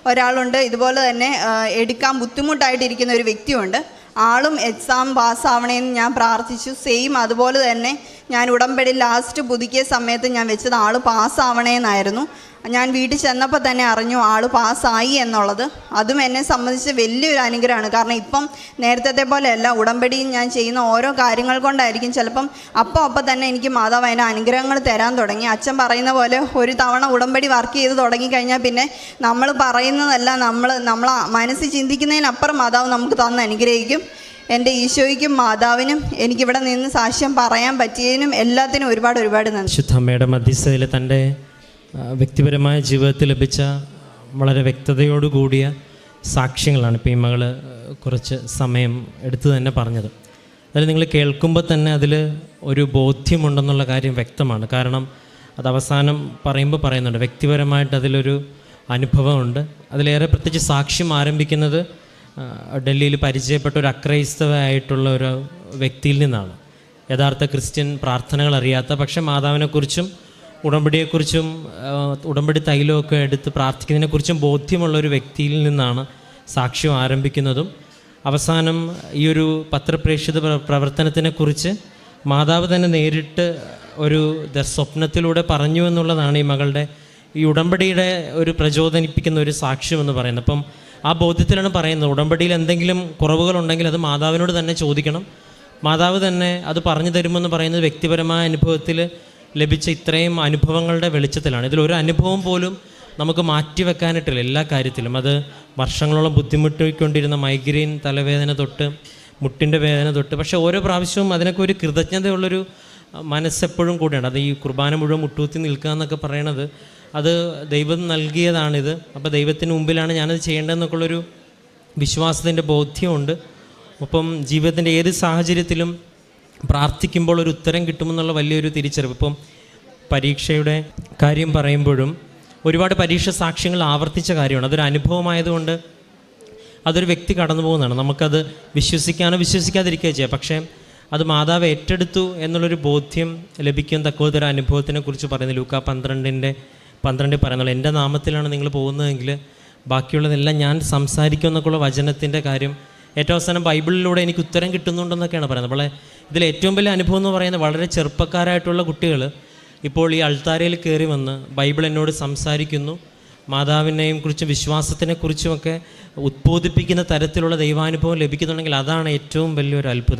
ഒരാളുണ്ട്, ഇതുപോലെ തന്നെ എടുക്കാൻ ബുദ്ധിമുട്ടായിട്ടിരിക്കുന്ന ഒരു വ്യക്തിയുണ്ട്. ആളും എക്സാം പാസ്സാവണേന്ന് ഞാൻ പ്രാർത്ഥിച്ചു. സെയിം അതുപോലെ തന്നെ ഞാൻ ഉടമ്പടി ലാസ്റ്റ് പുതുക്കിയ സമയത്ത് ഞാൻ വെച്ചത് ആൾ പാസ്സാവണേന്നായിരുന്നു. ഞാൻ വീട്ടിൽ ചെന്നപ്പോൾ തന്നെ അറിഞ്ഞു ആൾ പാസ്സായി എന്നുള്ളത്. അതും എന്നെ സംബന്ധിച്ച് വലിയൊരു അനുഗ്രഹമാണ്. കാരണം ഇപ്പം നേരത്തെ പോലെയല്ല, ഉടമ്പടിയും ഞാൻ ചെയ്യുന്ന ഓരോ കാര്യങ്ങൾ കൊണ്ടായിരിക്കും ചിലപ്പം അപ്പം തന്നെ എനിക്ക് മാതാവ് അതിന് അനുഗ്രഹങ്ങൾ തരാൻ തുടങ്ങി. അച്ഛൻ പറയുന്ന പോലെ ഒരു തവണ ഉടമ്പടി വർക്ക് ചെയ്ത് തുടങ്ങിക്കഴിഞ്ഞാൽ പിന്നെ നമ്മൾ പറയുന്നതല്ല, നമ്മൾ മനസ്സിൽ ചിന്തിക്കുന്നതിനപ്പുറം മാതാവ് നമുക്ക് തന്ന് അനുഗ്രഹിക്കും. എൻ്റെ ഈശോയ്ക്കും മാതാവിനും എനിക്കിവിടെ നിന്ന് സാക്ഷ്യം പറയാൻ പറ്റിയതിനും എല്ലാത്തിനും ഒരുപാട് നന്ദി. ശുദ്ധമ്മയുടെ മധ്യസ്ഥതയിൽ തൻ്റെ വ്യക്തിപരമായ ജീവിതത്തിൽ ലഭിച്ച വളരെ വ്യക്തതയോടുകൂടിയ സാക്ഷ്യങ്ങളാണ് ഇപ്പോൾ ഈ മകൾ കുറച്ച് സമയം എടുത്തു തന്നെ പറഞ്ഞത്. അതിൽ നിങ്ങൾ കേൾക്കുമ്പോൾ തന്നെ അതിൽ ഒരു ബോധ്യമുണ്ടെന്നുള്ള കാര്യം വ്യക്തമാണ്. കാരണം അത് അവസാനം പറയുന്നുണ്ട് വ്യക്തിപരമായിട്ട് അതിലൊരു അനുഭവമുണ്ട്. അതിലേറെ പ്രത്യേകിച്ച് സാക്ഷ്യം ആരംഭിക്കുന്നത് ഡൽഹിയിൽ പരിചയപ്പെട്ട ഒരു അക്രൈസ്തവയായിട്ടുള്ള ഒരു വ്യക്തിയിൽ നിന്നാണ്. യഥാർത്ഥ ക്രിസ്ത്യൻ പ്രാർത്ഥനകൾ അറിയാത്ത, പക്ഷേ മാതാവിനെക്കുറിച്ചും ഉടമ്പടിയെക്കുറിച്ചും ഉടമ്പടി തൈലമൊക്കെ എടുത്ത് പ്രാർത്ഥിക്കുന്നതിനെക്കുറിച്ചും ബോധ്യമുള്ളൊരു വ്യക്തിയിൽ നിന്നാണ് സാക്ഷ്യം ആരംഭിക്കുന്നതും. അവസാനം ഈ ഒരു പത്രപ്രേക്ഷിത പ്രവർത്തനത്തിനെക്കുറിച്ച് മാതാവ് തന്നെ നേരിട്ട് ഒരു സ്വപ്നത്തിലൂടെ പറഞ്ഞു എന്നുള്ളതാണ് ഈ മകളുടെ ഈ ഉടമ്പടിയുടെ ഒരു പ്രചോദനിപ്പിക്കുന്ന ഒരു സാക്ഷ്യം എന്ന് പറയുന്നത്. അപ്പം ആ ബോധ്യത്തിലാണ് പറയുന്നത്, ഉടമ്പടിയിൽ എന്തെങ്കിലും കുറവുകളുണ്ടെങ്കിൽ അത് മാതാവിനോട് തന്നെ ചോദിക്കണം, മാതാവ് തന്നെ അത് പറഞ്ഞു തരുമെന്ന് പറയുന്നത് വ്യക്തിപരമായ അനുഭവത്തിൽ ലഭിച്ച ഇത്രയും അനുഭവങ്ങളുടെ വെളിച്ചത്തിലാണ്. ഇതിലൊരു അനുഭവം പോലും നമുക്ക് മാറ്റിവെക്കാനായിട്ടില്ല എല്ലാ കാര്യത്തിലും. അത് വർഷങ്ങളോളം ബുദ്ധിമുട്ടിക്കൊണ്ടിരുന്ന മൈഗ്രെയിൻ തലവേദന തൊട്ട് മുട്ടിൻ്റെ വേദന തൊട്ട്, പക്ഷേ ഓരോ പ്രാവശ്യവും അതിനൊക്കെ ഒരു കൃതജ്ഞതയുള്ളൊരു മനസ്സെപ്പോഴും കൂടെയാണ്. അത് ഈ കുർബാന മുഴുവൻ മുട്ടൂത്തി നിൽക്കുക എന്നൊക്കെ പറയണത് അത് ദൈവം നൽകിയതാണിത്. അപ്പോൾ ദൈവത്തിന് മുമ്പിലാണ് ഞാനത് ചെയ്യേണ്ടതെന്നൊക്കെയുള്ളൊരു വിശ്വാസത്തിൻ്റെ ബോധ്യമുണ്ട്. ഒപ്പം ജീവിതത്തിൻ്റെ ഏത് സാഹചര്യത്തിലും പ്രാർത്ഥിക്കുമ്പോൾ ഒരു ഉത്തരം കിട്ടുമെന്നുള്ള വലിയൊരു തിരിച്ചറിവ്. ഇപ്പം പരീക്ഷയുടെ കാര്യം പറയുമ്പോഴും ഒരുപാട് പരീക്ഷ സാക്ഷ്യങ്ങൾ ആവർത്തിച്ച കാര്യമാണ്. അതൊരു അനുഭവമായതുകൊണ്ട് അതൊരു വ്യക്തി കടന്നു പോകുന്നതാണ്. നമുക്കത് വിശ്വസിക്കാനോ വിശ്വസിക്കാതിരിക്കുകയോ ചെയ്യാം. പക്ഷേ അത് മാതാവ് ഏറ്റെടുത്തു എന്നുള്ളൊരു ബോധ്യം ലഭിക്കുന്ന തക്കോതൊരു അനുഭവത്തിനെക്കുറിച്ച് പറയുന്നത് ലൂക്കാ 12 പറയുന്നുള്ളൂ. എൻ്റെ നാമത്തിലാണ് നിങ്ങൾ പോകുന്നതെങ്കിൽ ബാക്കിയുള്ളതെല്ലാം ഞാൻ സംസാരിക്കും എന്നൊക്കെയുള്ള വചനത്തിൻ്റെ കാര്യം ഏറ്റവും അവസാനം ബൈബിളിലൂടെ എനിക്ക് ഉത്തരം കിട്ടുന്നുണ്ടെന്നൊക്കെയാണ് പറയുന്നത്. അപ്പോൾ ഇതിൽ ഏറ്റവും വലിയ അനുഭവം എന്ന് പറയുന്നത് വളരെ ചെറുപ്പക്കാരായിട്ടുള്ള കുട്ടികൾ ഇപ്പോൾ ഈ അൾത്താരയിൽ കയറി വന്ന് ബൈബിൾ എന്നോട് സംസാരിക്കുന്നു, മാതാവിനെയും കുറിച്ചും വിശ്വാസത്തിനെക്കുറിച്ചുമൊക്കെ ഉദ്ബോധിപ്പിക്കുന്ന തരത്തിലുള്ള ദൈവാനുഭവം ലഭിക്കുന്നുണ്ടെങ്കിൽ അതാണ് ഏറ്റവും വലിയൊരു അത്ഭുതം.